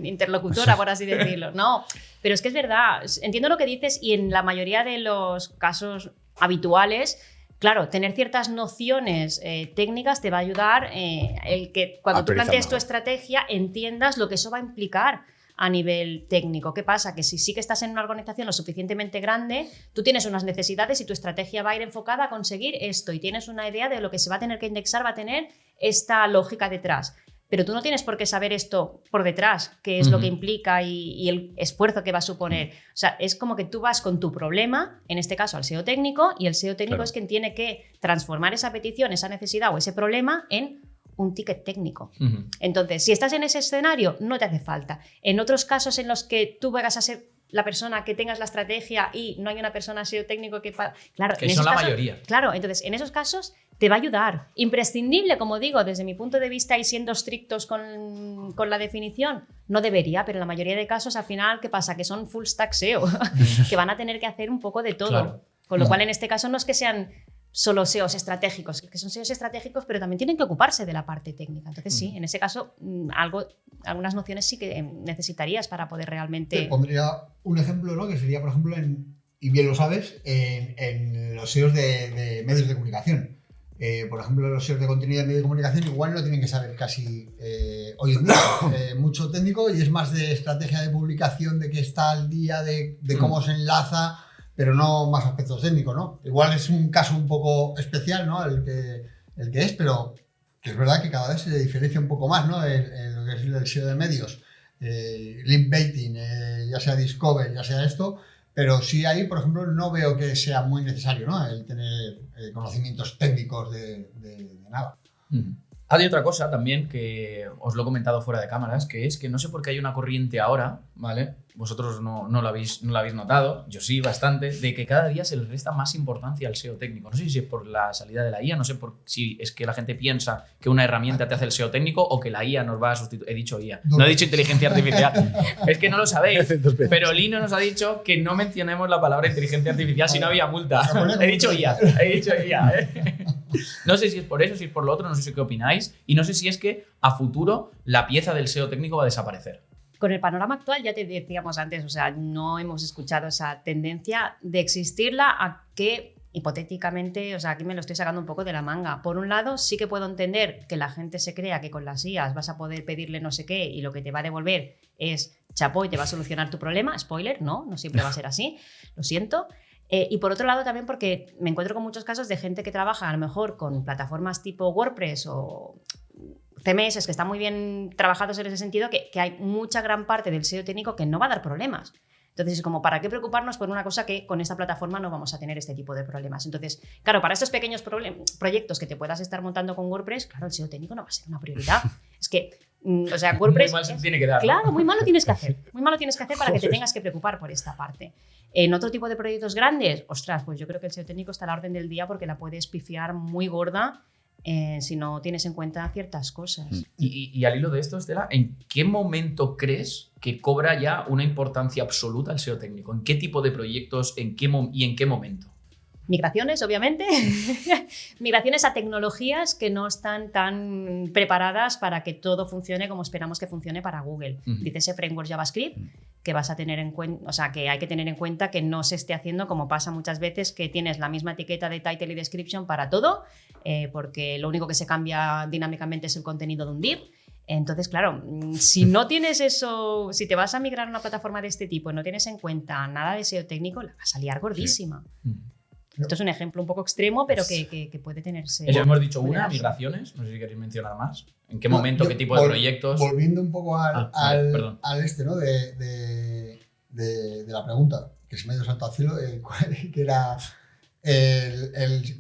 B: interlocutora, por así decirlo. No, pero es que es verdad, entiendo lo que dices y en la mayoría de los casos habituales, claro, tener ciertas nociones técnicas te va a ayudar el que cuando
D: A
B: tú
D: priorizar
B: plantees tu
D: mejor.
B: estrategia entiendas lo que eso va a implicar a nivel técnico. ¿Qué pasa? Que si sí que estás en una organización lo suficientemente grande, tú tienes unas necesidades y tu estrategia va a ir enfocada a conseguir esto y tienes una idea de lo que se va a tener que indexar, va a tener esta lógica detrás. Pero tú no tienes por qué saber esto por detrás, qué es lo que implica y el esfuerzo que va a suponer. O sea, es como que tú vas con tu problema, en este caso al SEO técnico, y el SEO técnico
D: Claro.
B: es quien tiene que transformar esa petición, esa necesidad o ese problema en un ticket técnico.
A: Ujú.
B: Entonces, si estás en ese escenario, no te hace falta. En otros casos en los que tú vayas a ser la persona que tengas la estrategia y no hay una persona SEO técnico que... Claro,
A: Que
B: en
A: son
B: esos
A: la
B: casos-
A: mayoría.
B: Claro, entonces en esos casos te va a ayudar. Imprescindible, como digo, desde mi punto de vista y siendo estrictos con la definición, no debería, pero en la mayoría de casos al final, ¿qué pasa? Que son full stack SEO, que van a tener que hacer un poco de todo.
A: Claro.
B: Con lo cual en este caso no es que sean solo SEOs estratégicos, que son SEOs estratégicos, pero también tienen que ocuparse de la parte técnica. Entonces sí, en ese caso algunas nociones sí que necesitarías para poder
C: Te
B: realmente...
C: pondría un ejemplo, ¿no? Que sería, por ejemplo, y bien lo sabes, en los SEOs de medios de comunicación. Por ejemplo, los SEOs de contenido de medios de comunicación igual no tienen que saber casi hoy en día mucho técnico y es más de estrategia de publicación, de qué está al día, de cómo se enlaza, pero no más aspectos técnicos, ¿no? Igual es un caso un poco especial, ¿no? El que es, pero que es verdad que cada vez se diferencia un poco más, ¿no? Lo que es el SEO de medios, link baiting, ya sea Discover, ya sea esto, pero sí ahí, por ejemplo, no veo que sea muy necesario, ¿no? El tener conocimientos técnicos de nada.
A: Hay otra cosa también que os lo he comentado fuera de cámaras, que es que no sé por qué hay una corriente ahora, ¿vale? Vosotros no lo habéis notado, yo sí bastante, de que cada día se les resta más importancia al SEO técnico. No sé si es por la salida de la IA, no sé si es que la gente piensa que una herramienta te hace el SEO técnico o que la IA nos va a sustituir. He dicho IA, no he dicho inteligencia artificial. Es que no lo sabéis, pero Lino nos ha dicho que no mencionemos la palabra inteligencia artificial si no había multa. He dicho IA, No sé si es por eso, si es por lo otro, no sé qué opináis. Y no sé si es que a futuro la pieza del SEO técnico va a desaparecer.
B: Con el panorama actual, ya te decíamos antes, o sea, no hemos escuchado esa tendencia de existirla a que, hipotéticamente, o sea, aquí me lo estoy sacando un poco de la manga. Por un lado, sí que puedo entender que la gente se crea que con las IAs vas a poder pedirle no sé qué y lo que te va a devolver es chapó y te va a solucionar tu problema. Spoiler, no siempre va a ser así, lo siento. Y por otro lado también porque me encuentro con muchos casos de gente que trabaja a lo mejor con plataformas tipo WordPress o CMS que están muy bien trabajados en ese sentido, que hay mucha gran parte del SEO técnico que no va a dar problemas. Entonces, es como, ¿para qué preocuparnos por una cosa que con esta plataforma no vamos a tener este tipo de problemas? Entonces, claro, para estos pequeños proyectos que te puedas estar montando con WordPress, claro, el SEO técnico no va a ser una prioridad. Es que, o sea, WordPress...
A: Muy mal se tiene que dar, ¿no?
B: Claro, muy mal lo tienes que hacer. Muy mal lo tienes que hacer para que te tengas que preocupar por esta parte. En otro tipo de proyectos grandes, ostras, pues yo creo que el SEO técnico está a la orden del día porque la puedes pifiar muy gorda si no tienes en cuenta ciertas cosas.
A: Y al hilo de esto, Estela, ¿en qué momento crees que cobra ya una importancia absoluta el SEO técnico? ¿En qué tipo de proyectos y en qué momento?
B: Migraciones, obviamente. Migraciones a tecnologías que no están tan preparadas para que todo funcione como esperamos que funcione para Google. Dice ese framework JavaScript que vas a tener en cuenta, o sea, que hay que tener en cuenta que no se esté haciendo como pasa muchas veces, que tienes la misma etiqueta de title y description para todo, porque lo único que se cambia dinámicamente es el contenido de un div. Entonces, claro, si no tienes eso, si te vas a migrar a una plataforma de este tipo y no tienes en cuenta nada de SEO técnico, la vas a liar gordísima. Sí. Esto es un ejemplo un poco extremo, pero que puede tenerse.
A: Eso hemos dicho migraciones. No sé si queréis mencionar más. ¿En qué momento, qué tipo de proyectos?
C: Volviendo un poco al este, ¿no? De la pregunta, que se me ha ido salto al cielo, que era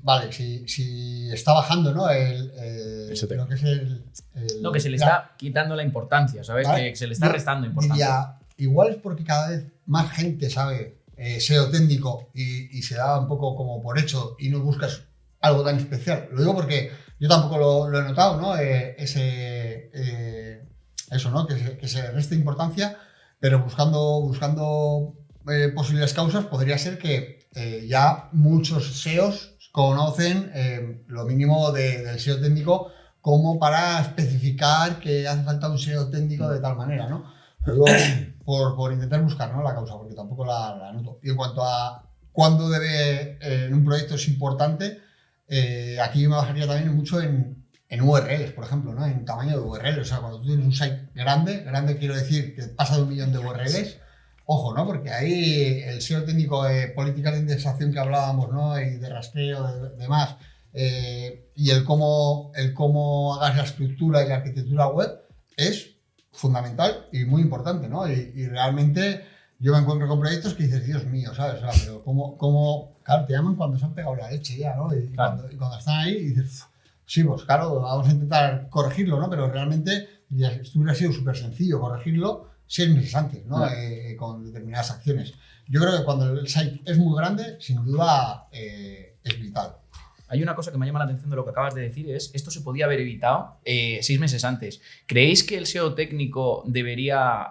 C: vale, si está bajando, ¿no? Lo que es
A: no, que se le está quitando la importancia, ¿sabes? ¿Vale? Que se le está restando importancia.
C: Igual es porque cada vez más gente sabe SEO técnico y se da un poco como por hecho y no buscas algo tan especial. Lo digo porque yo tampoco lo he notado, ¿no? Eso, ¿no? Que se reste importancia, pero buscando posibles causas podría ser que ya muchos SEOs conocen lo mínimo del SEO técnico como para especificar que hace falta un SEO técnico de tal manera, ¿no? Luego, por intentar buscar, ¿no? La causa, porque tampoco la noto. Y en cuanto a cuándo debe en un proyecto es importante, aquí me bajaría también mucho en URLs, por ejemplo, ¿no? En tamaño de URLs. O sea, cuando tú tienes un site grande quiero decir que pasa de 1 millón de URLs, ojo, ¿no? Porque ahí el SEO técnico, políticas de indexación que hablábamos, ¿no? Y de rastreo, de demás, y el cómo hagas la estructura y la arquitectura web es fundamental y muy importante, ¿no? Y realmente yo me encuentro con proyectos que dices, Dios mío, ¿sabes? O sea, pero ¿cómo? Claro, te llaman cuando se han pegado la leche ya, ¿no? Y cuando están ahí y dices, sí, pues claro, vamos a intentar corregirlo, ¿no? Pero realmente esto hubiera sido súper sencillo corregirlo 6 meses antes, ¿no? Con determinadas acciones. Yo creo que cuando el site es muy grande, sin duda es vital.
A: Hay una cosa que me llama la atención de lo que acabas de decir, esto se podía haber evitado 6 meses antes. ¿Creéis que el SEO técnico debería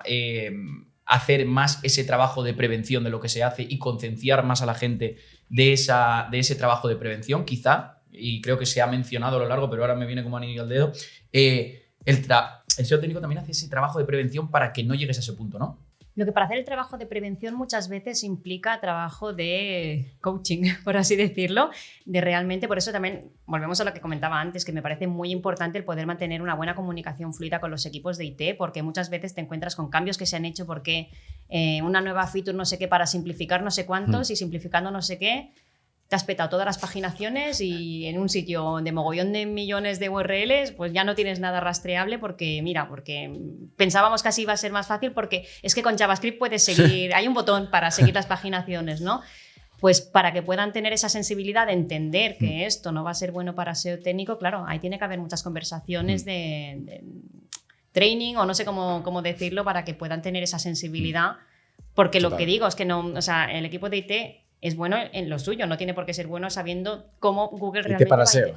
A: hacer más ese trabajo de prevención de lo que se hace y concienciar más a la gente de ese trabajo de prevención? Quizá, y creo que se ha mencionado a lo largo, pero ahora me viene como anillo al dedo, el SEO técnico también hace ese trabajo de prevención para que no llegues a ese punto, ¿no?
B: Lo que para hacer el trabajo de prevención muchas veces implica trabajo de coaching, por así decirlo, de realmente, por eso también volvemos a lo que comentaba antes, que me parece muy importante el poder mantener una buena comunicación fluida con los equipos de IT, porque muchas veces te encuentras con cambios que se han hecho porque una nueva feature no sé qué para simplificar no sé cuántos y simplificando no sé qué, te has petado todas las paginaciones y en un sitio de mogollón de millones de URLs, pues ya no tienes nada rastreable porque pensábamos que así iba a ser más fácil porque es que con JavaScript puedes seguir, hay un botón para seguir las paginaciones, ¿no? Pues para que puedan tener esa sensibilidad de entender que esto no va a ser bueno para SEO técnico, claro, ahí tiene que haber muchas conversaciones de training o no sé cómo decirlo para que puedan tener esa sensibilidad, porque
D: Total.
B: lo que digo es que no, o sea, el equipo de IT es bueno en lo suyo, no tiene por qué ser bueno sabiendo cómo Google realmente
D: para
B: va a
D: SEO.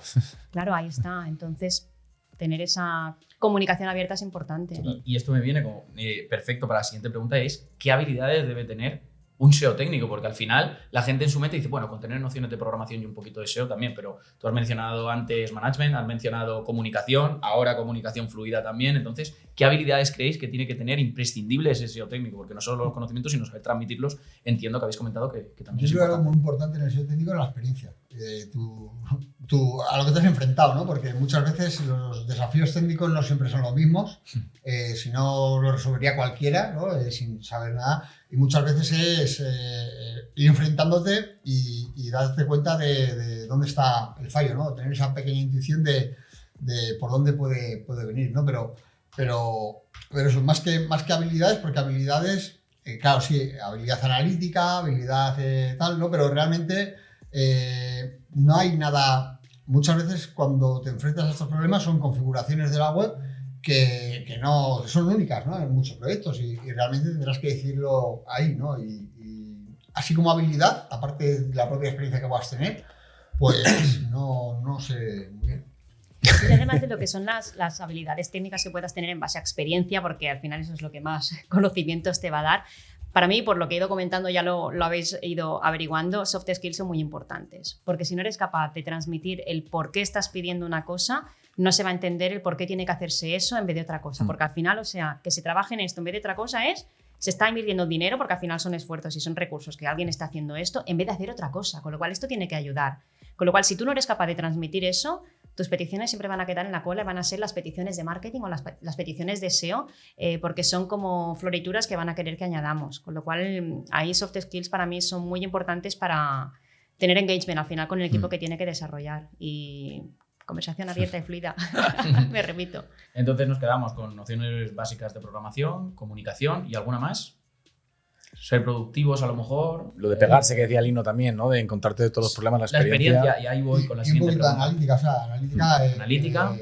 B: Claro, ahí está. Entonces, tener esa comunicación abierta es importante.
A: Y esto me viene como perfecto para la siguiente pregunta, es ¿qué habilidades debe tener un SEO técnico? Porque al final la gente en su mente dice, bueno, con tener nociones de programación y un poquito de SEO también, pero tú has mencionado antes management, has mencionado comunicación, ahora comunicación fluida también. Entonces, ¿qué habilidades creéis que tiene que tener imprescindibles ese SEO técnico? Porque no solo los conocimientos, sino saber transmitirlos. Entiendo que habéis comentado que también
C: Yo
A: es
C: creo que algo
A: importante.
C: muy importante en el SEO técnico es la experiencia. Tú, a lo que te has enfrentado, ¿no? Porque muchas veces los desafíos técnicos no siempre son los mismos. Si no, lo resolvería cualquiera, ¿no? Sin saber nada. Y muchas veces es ir enfrentándote y darte cuenta de dónde está el fallo, ¿no? Tener esa pequeña intuición de por dónde puede venir, ¿no? Pero eso, más que habilidades, porque habilidades, claro, sí, habilidad analítica, habilidad tal, ¿no? Pero realmente no hay nada. Muchas veces cuando te enfrentas a estos problemas son configuraciones de la web que no que son únicas, ¿no? En muchos proyectos y realmente tendrás que decirlo ahí, ¿no? Y así como habilidad, aparte de la propia experiencia que vas a tener, pues no sé muy bien.
B: Y además de lo que son las habilidades técnicas que puedas tener en base a experiencia, porque al final eso es lo que más conocimientos te va a dar. Para mí, por lo que he ido comentando, ya lo habéis ido averiguando, soft skills son muy importantes, porque si no eres capaz de transmitir el por qué estás pidiendo una cosa, no se va a entender el por qué tiene que hacerse eso en vez de otra cosa, porque al final, o sea, que se trabaje en esto en vez de otra cosa se está invirtiendo dinero, porque al final son esfuerzos y son recursos que alguien está haciendo esto en vez de hacer otra cosa, con lo cual esto tiene que ayudar. Con lo cual, si tú no eres capaz de transmitir eso, tus peticiones siempre van a quedar en la cola, van a ser las peticiones de marketing o las peticiones de SEO, porque son como florituras que van a querer que añadamos. Con lo cual, ahí soft skills para mí son muy importantes para tener engagement al final con el equipo que tiene que desarrollar. Y conversación abierta y fluida, me repito.
A: Entonces nos quedamos con nociones básicas de programación, comunicación y alguna más. Ser productivos a lo mejor.
D: Lo de pegarse que decía Lino también, ¿no? De encontrarte de todos los problemas, la
A: La
D: experiencia.
A: experiencia, y ahí voy con la
C: Y un
A: siguiente
C: poquito de
A: pregunta.
C: analítica, o sea, analítica.
A: Analítica.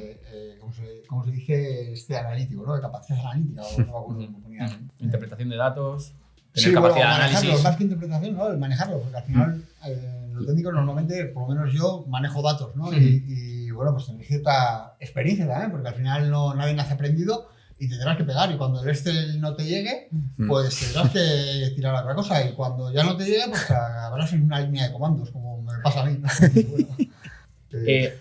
C: Como se dice, analítico, ¿no? De capacidad analítica, o no me acuerdo cómo ponía.
A: Interpretación de datos, tener
C: Sí,
A: capacidad
C: bueno,
A: de
C: manejarlo,
A: análisis.
C: más que interpretación, ¿no? El manejarlo, porque al final, en lo técnico, normalmente, por lo menos yo, manejo datos, ¿no? Y bueno, pues tener cierta experiencia también, porque al final nadie nace aprendido y te tendrás que pegar. Y cuando el Excel no te llegue, pues tendrás que tirar a otra cosa. Y cuando ya no te llegue, pues habrás en una línea de comandos, como me pasa a mí, ¿no? Bueno,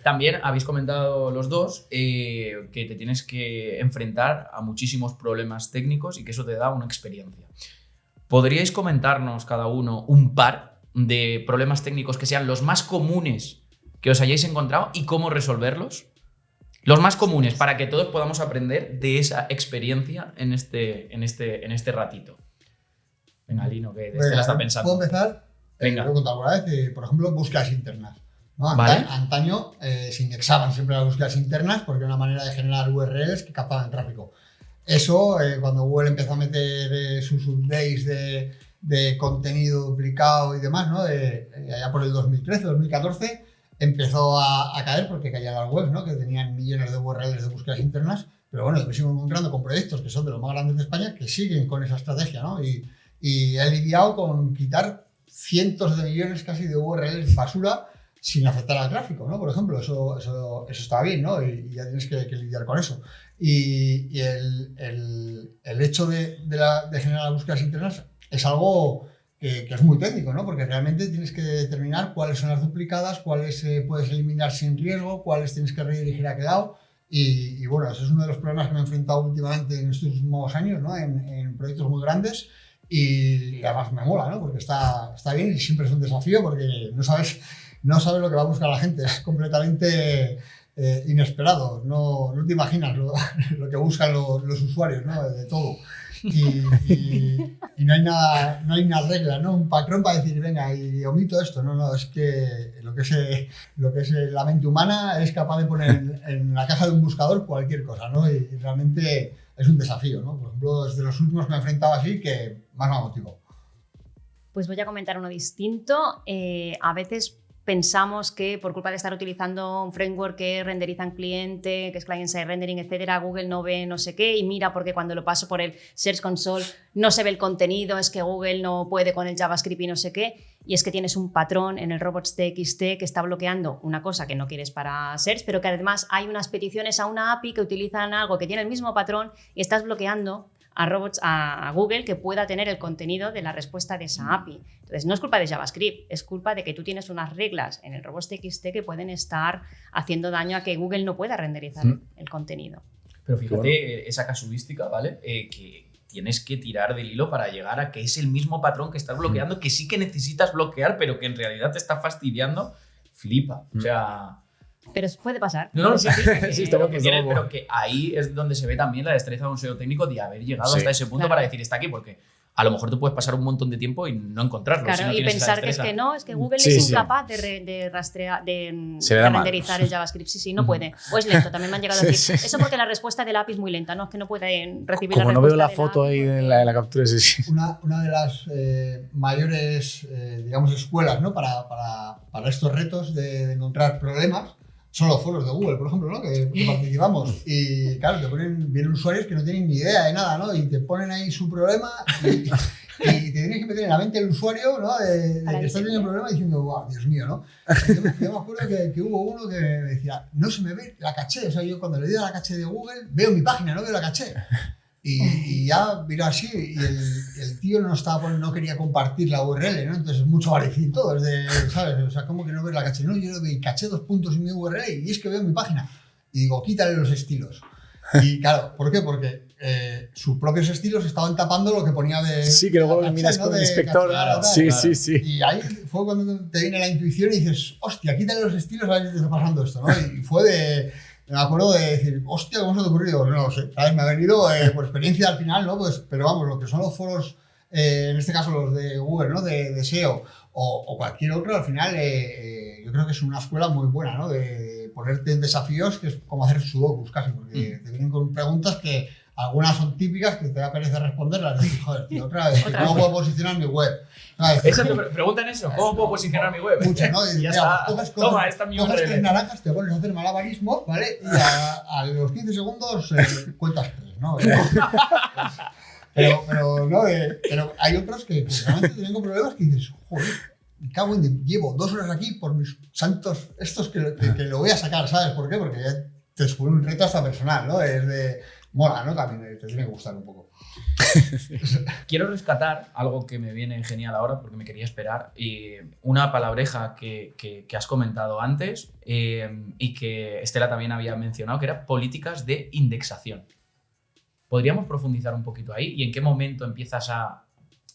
A: También habéis comentado los dos que te tienes que enfrentar a muchísimos problemas técnicos y que eso te da una experiencia. ¿Podríais comentarnos cada uno un par de problemas técnicos que sean los más comunes que os hayáis encontrado y cómo resolverlos? Los más comunes, para que todos podamos aprender de esa experiencia en este ratito. Venga, Lino, que
C: venga,
A: la está pensando.
C: ¿Puedo empezar?
A: Venga.
C: Lo he contado alguna vez, por ejemplo, búsquedas internas. ¿No?
A: Vale.
C: Antaño se indexaban siempre las búsquedas internas porque era una manera de generar URLs que captaban tráfico. Eso, cuando Google empezó a meter sus updates de contenido duplicado y demás, ¿no? Allá por el 2013, 2014, empezó a caer porque caían las webs, ¿no? Que tenían millones de URLs de búsquedas internas, Pero bueno, yo me sigo encontrando con proyectos que son de los más grandes de España que siguen con esa estrategia, ¿no? Y he lidiado con quitar cientos de millones casi de URLs basura sin afectar al tráfico, ¿no? Por ejemplo, eso está bien, ¿no? Y ya tienes que lidiar con eso. Y el hecho de generar búsquedas internas es algo que es muy técnico, ¿no? Porque realmente tienes que determinar cuáles son las duplicadas, cuáles puedes eliminar sin riesgo, cuáles tienes que redirigir a qué lado. Y bueno, ese es uno de los problemas que me he enfrentado últimamente en estos últimos años, ¿no? En proyectos muy grandes. Y además me mola, ¿no? Porque está bien y siempre es un desafío porque no sabes lo que va a buscar la gente. Es completamente inesperado. No te imaginas lo que buscan los usuarios, ¿no? De todo. Y no hay una regla, ¿no? Un patrón para decir, venga, y omito esto. No, es que lo que es la mente humana es capaz de poner en la caja de un buscador cualquier cosa, ¿no? Y realmente es un desafío, ¿no? Por ejemplo, es de los últimos que me he enfrentado así que más me motivó.
B: Pues voy a comentar uno distinto. A veces pensamos que por culpa de estar utilizando un framework que renderiza en cliente, que es client-side rendering, etcétera, Google no ve no sé qué y mira porque cuando lo paso por el Search Console no se ve el contenido, es que Google no puede con el JavaScript y no sé qué, y es que tienes un patrón en el robots.txt que está bloqueando una cosa que no quieres para Search, pero que además hay unas peticiones a una API que utilizan algo que tiene el mismo patrón y estás bloqueando a Google que pueda tener el contenido de la respuesta de esa API. Entonces, no es culpa de JavaScript, es culpa de que tú tienes unas reglas en el robots.txt que pueden estar haciendo daño a que Google no pueda renderizar el contenido.
A: Pero fíjate, esa casuística, ¿vale? Que tienes que tirar del hilo para llegar a que es el mismo patrón que estás bloqueando, que sí que necesitas bloquear, pero que en realidad te está fastidiando. Flipa. O sea...
B: Pero puede pasar.
A: No,
D: sí,
A: pero que ahí es donde se ve también la destreza de un SEO técnico de haber llegado hasta ese punto para decir está aquí, porque a lo mejor te puedes pasar un montón de tiempo y no encontrarlo.
B: Claro,
A: si no
B: y pensar que es que no, es que Google es incapaz de rastrear, de renderizar el JavaScript. Sí, no puede. O es lento, también me han llegado a decir. Eso porque la respuesta del API es muy lenta, ¿no? Es que no puede recibir
D: como
B: la respuesta.
D: Como no veo la
B: del
D: foto
B: API
D: ahí en la captura, sí.
C: Una de las mayores, digamos, escuelas, ¿no? para estos retos de encontrar problemas son los foros de Google, por ejemplo, ¿no? que participamos. Y claro, vienen usuarios que no tienen ni idea de nada, ¿no? Y te ponen ahí su problema y te tienes que meter en la mente del usuario, ¿no? De que está teniendo un problema diciendo, wow, Dios mío, ¿no? Yo me acuerdo que hubo uno que me decía, no se me ve la caché. O sea, yo cuando le doy a la caché de Google, veo mi página, no veo la caché. Y ya vino así y el tío no quería compartir la URL, ¿no? Entonces mucho valecín y todo, es de, ¿sabes? O sea, ¿cómo que no ves la caché? No, yo le doy caché 2 puntos en mi URL y es que veo mi página. Y digo, quítale los estilos. Y claro, ¿por qué? Porque sus propios estilos estaban tapando lo que ponía de...
D: Sí, que luego lo miras con el inspector.
C: Claro.
D: Sí.
C: Y ahí fue cuando te viene la intuición y dices, hostia, quítale los estilos a ver si te está pasando esto, ¿no? Y fue de... Me acuerdo de decir, hostia, ¿cómo se te ha ocurrido? No lo sé, ¿sabes? Me ha venido por experiencia al final, ¿no? Pues, pero vamos, lo que son los foros, en este caso los de Google, ¿no? De SEO o cualquier otro, al final yo creo que es una escuela muy buena, ¿no? De ponerte en desafíos que es como hacer sudokus casi, porque te vienen con preguntas que algunas son típicas que te da pereza responderlas. Y joder, tío, otra vez, ¿cómo puedo posicionar mi web?
A: Eso te preguntan eso, ¿cómo puedo posicionar mi web?
C: Muchas, ¿no? Y
A: ya
C: mira,
A: está. Toma, esta es mi
C: coges
A: URL.
C: 3 naranjas, te pones a hacer malabarismo, ¿vale? Y a los 15 segundos cuentas 3, ¿no? Pero hay otros que realmente tienen problemas que dices, joder, me cago en... Llevo 2 horas aquí por mis santos estos que lo voy a sacar, ¿sabes por qué? Porque ya te supone un reto hasta personal, ¿no? Es de... Mola, ¿no? También te tiene que gustar un poco.
A: Quiero rescatar algo que me viene genial ahora porque me quería esperar. Y una palabreja que has comentado antes y que Estela también había mencionado, que era políticas de indexación. ¿Podríamos profundizar un poquito ahí? ¿Y en qué momento empiezas a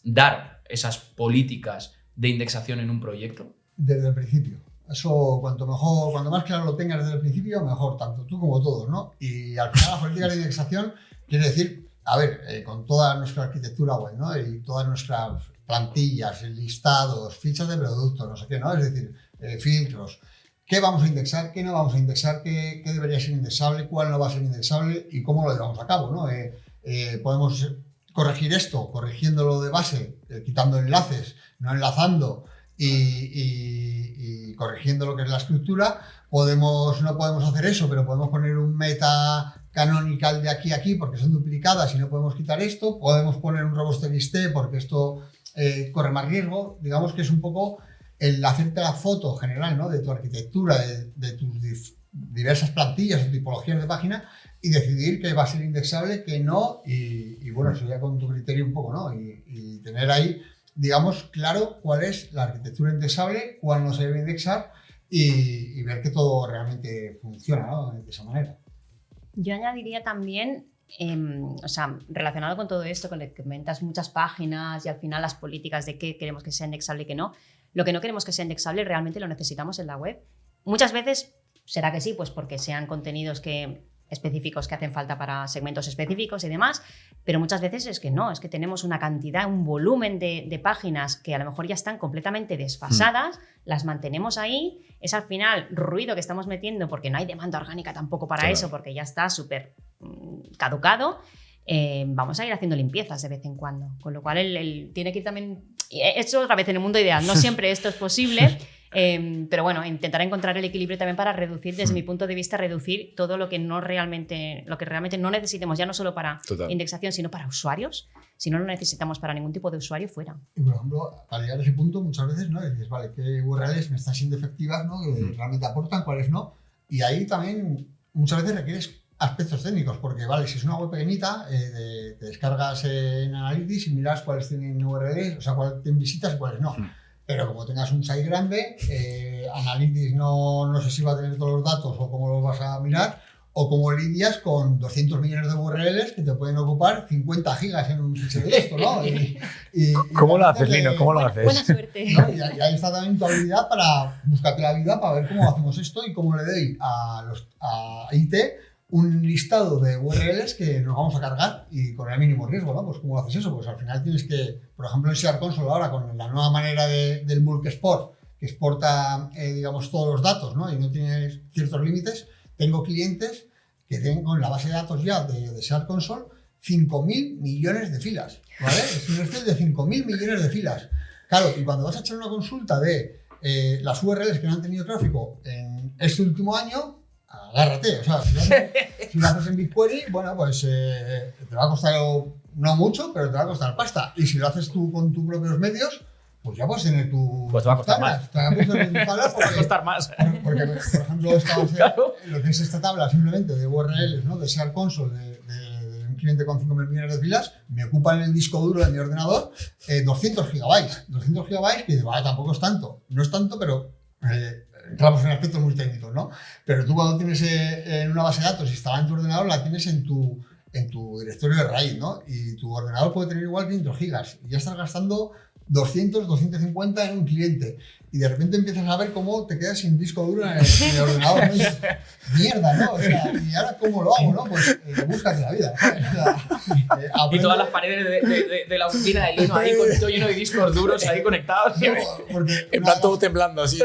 A: dar esas políticas de indexación en un proyecto?
C: Desde el principio. Eso, cuanto más claro lo tengas desde el principio, mejor, tanto tú como todos, ¿no? Y al final la política de indexación quiere decir, a ver, con toda nuestra arquitectura web, ¿no? Y todas nuestras plantillas, listados, fichas de productos, no sé qué, ¿no? Es decir, filtros. ¿Qué vamos a indexar? ¿Qué no vamos a indexar? ¿Qué debería ser indexable? ¿Cuál no va a ser indexable? ¿Y cómo lo llevamos a cabo, ¿no? Podemos corregir esto, corrigiéndolo de base, quitando enlaces, no enlazando, y corrigiendo lo que es la estructura. No podemos hacer eso, pero podemos poner un meta canonical de aquí a aquí porque son duplicadas y no podemos quitar esto, podemos poner un robots.txt porque esto corre más riesgo. Digamos que es un poco el hacerte la foto general, ¿no? De tu arquitectura, de tus diversas plantillas o tipologías de página y decidir qué va a ser indexable, qué no, y bueno, eso ya con tu criterio un poco, ¿no? Y tener ahí, digamos, claro cuál es la arquitectura indexable, cuál no se debe indexar y ver que todo realmente funciona, ¿no? De esa manera.
B: Yo añadiría también, o sea, relacionado con todo esto, con el que comentas muchas páginas y al final las políticas de qué queremos que sea indexable y qué no, lo que no queremos que sea indexable realmente lo necesitamos en la web. Muchas veces será que sí, pues porque sean contenidos específicos que hacen falta para segmentos específicos y demás, pero muchas veces es que no, es que tenemos una cantidad, un volumen de páginas que a lo mejor ya están completamente desfasadas, las mantenemos ahí, es al final ruido que estamos metiendo porque no hay demanda orgánica tampoco para eso, porque ya está súper caducado. Vamos a ir haciendo limpiezas de vez en cuando, con lo cual tiene que ir también, esto otra vez en el mundo ideal, no siempre esto es posible. Pero bueno, intentar encontrar el equilibrio también para reducir, desde mi punto de vista, reducir todo lo que realmente no necesitemos, ya no solo para indexación, sino para usuarios. Si no lo necesitamos para ningún tipo de usuario, fuera.
C: Y por ejemplo, para llegar a ese punto, muchas veces, ¿no? Dices, vale, ¿qué URLs me están siendo efectivas, ¿no? Que realmente aportan, cuáles no? Y ahí también muchas veces requieres aspectos técnicos, porque vale, si es una web pequeñita, te descargas en Analytics y miras cuáles tienen URLs, o sea, cuáles tienen visitas y cuáles no. Pero como tengas un site grande, Analytics no sé si va a tener todos los datos o cómo los vas a mirar, o como lidias con 200 millones de URLs que te pueden ocupar 50 gigas en un fichero de esto, ¿no?
D: ¿Cómo lo haces, Lino? ¿Cómo lo haces?
B: Buena suerte.
C: ¿No? Y ahí está también tu habilidad para buscarte la vida, para ver cómo hacemos esto y cómo le doy a IT un listado de URLs que nos vamos a cargar y con el mínimo riesgo, ¿no? Pues ¿cómo haces eso? Pues al final tienes que, por ejemplo, en Search Console ahora con la nueva manera del bulk export, que exporta, digamos, todos los datos, ¿no? Y no tienes ciertos límites. Tengo clientes que tienen con la base de datos ya de Search Console 5.000 millones de filas, ¿vale? Es un Excel de 5.000 millones de filas. Claro, y cuando vas a echar una consulta de las URLs que no han tenido tráfico en este último año, agárrate, o sea, si lo haces en BigQuery, bueno, pues te va a costar no mucho, pero te va a costar pasta. Y si lo haces tú con tus propios medios, pues ya puedes tener tu...
A: Pues te va a costar más.
C: Te va a
A: costar más.
C: Porque, por ejemplo, lo que es esta tabla simplemente de URLs, ¿no? De Search Console, de un cliente con 5.000 millones de filas, me ocupa en el disco duro de mi ordenador 200 gigabytes. 200 gigabytes, que vale, tampoco es tanto. No es tanto, pero... entramos en aspectos muy técnicos, ¿no? Pero tú cuando tienes en una base de datos instalada en tu ordenador, la tienes en tu directorio de raíz, ¿no? Y tu ordenador puede tener igual 500 gigas y ya estás gastando 200, 250 en un cliente. Y de repente empiezas a ver cómo te quedas sin disco duro en el ordenador, ¿no? Y dices, mierda, ¿no? O sea, ¿y ahora cómo lo hago, no? Pues búscate la vida, ¿sabes? O sea,
A: y todas las paredes de la oficina de Lino ahí con todo lleno de discos duros ahí conectados.
D: En plan todo temblando así.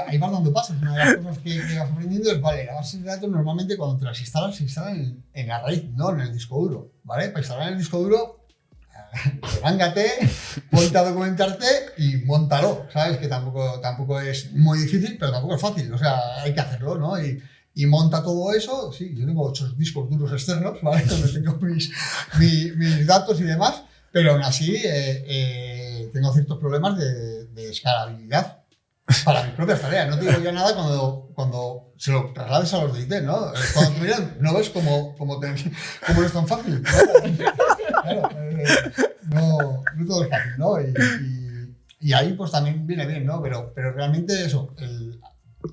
C: Ahí vas dando pasos. Una de las cosas que vas aprendiendo es, vale, la base de datos normalmente cuando te las instalas, se instalan en la raíz, no en el disco duro, ¿vale? Para instalar en el disco duro, remángate, ponte a documentarte y móntalo, ¿sabes? Que tampoco es muy difícil, pero tampoco es fácil, o sea, hay que hacerlo, ¿no? Y monta todo eso, sí, yo tengo 8 discos duros externos, ¿vale? Donde tengo mis datos y demás, pero aún así tengo ciertos problemas de escalabilidad para mis propias tareas. No te digo ya nada cuando se lo traslades a los de IT, ¿no? Cuando te miran, no ves cómo no es tan fácil, ¿no? Claro, no todo es fácil, ¿no? Y ahí pues también viene bien, ¿no? Pero realmente eso, el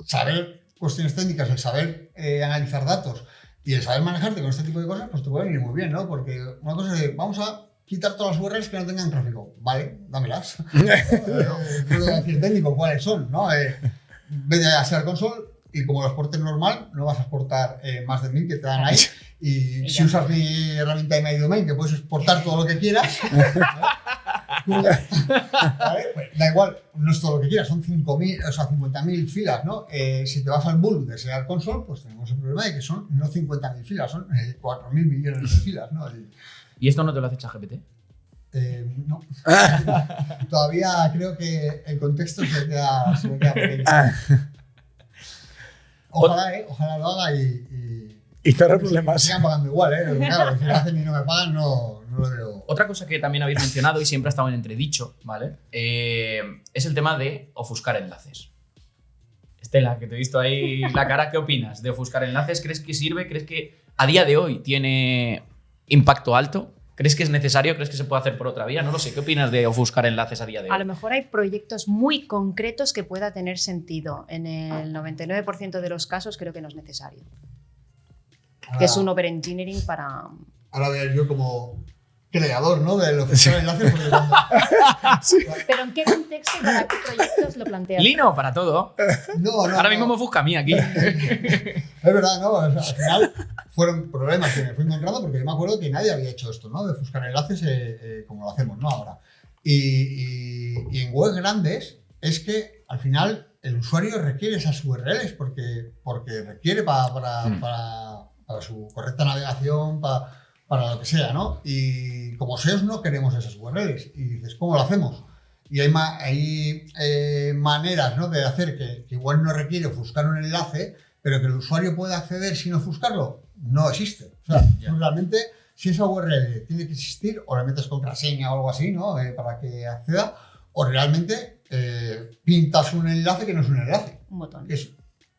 C: saber cuestiones técnicas, el saber analizar datos y el saber manejarte con este tipo de cosas, pues te puede venir muy bien, ¿no? Porque una cosa es, vamos a quitar todas las URLs que no tengan tráfico. Vale, dámelas. Puedo decir técnico cuáles son, ¿no? Vete a Search Console y como lo exportes normal, no vas a exportar más de 1000 que te dan ahí. Y si usas mi herramienta de MyDomain, que puedes exportar todo lo que quieras, ¿vale? Pues da igual, no es todo lo que quieras, son 5.000, o sea, 50.000 filas, ¿no? Si te vas al bulk de Search Console, pues tenemos el problema de que son no 50.000 filas, son 4.000 millones de filas, ¿no?
A: ¿Y esto no te lo hace ChatGPT?
C: No. Todavía creo que el contexto se me queda pequeño. Ojalá lo haga y
D: Y te ahorra problemas.
C: Sigan pagando igual, ¿eh? Porque, claro, si lo hacen y no me pagan, no lo veo.
A: Otra cosa que también habéis mencionado y siempre ha estado en entredicho, ¿vale? Es el tema de ofuscar enlaces. Estela, que te he visto ahí la cara, ¿qué opinas de ofuscar enlaces? ¿Crees que sirve? ¿Crees que a día de hoy tiene impacto alto? ¿Crees que es necesario? ¿Crees que se puede hacer por otra vía? No lo sé. ¿Qué opinas de ofuscar enlaces a día de hoy?
B: A lo mejor hay proyectos muy concretos que pueda tener sentido. En el 99% de los casos creo que no es necesario. Que es un overengineering para...
C: Ahora voy a ir yo como creador, ¿no? De los enlaces. Porque cuando,
B: ¿Pero en qué contexto y para qué proyectos lo planteas?
A: Lino, para todo.
C: no,
A: Ahora mismo me ofusca a mí aquí.
C: Es verdad, ¿no? O sea, al final fueron problemas que me fui encontrando porque yo me acuerdo que nadie había hecho esto, ¿no? De buscar enlaces como lo hacemos, ¿no? Ahora. Y en webs grandes es que al final el usuario requiere esas URLs porque requiere para su correcta navegación, para lo que sea, ¿no? Y como SEOs no queremos esas URLs. Y dices, ¿cómo lo hacemos? Y hay maneras, ¿no? De hacer que igual no requiere ofuscar un enlace, pero que el usuario pueda acceder sin ofuscarlo. No existe. O sea, realmente, si esa URL tiene que existir, o le metes contraseña o algo así, ¿no? Para que acceda, o realmente pintas un enlace que no es un enlace.
B: Un botón.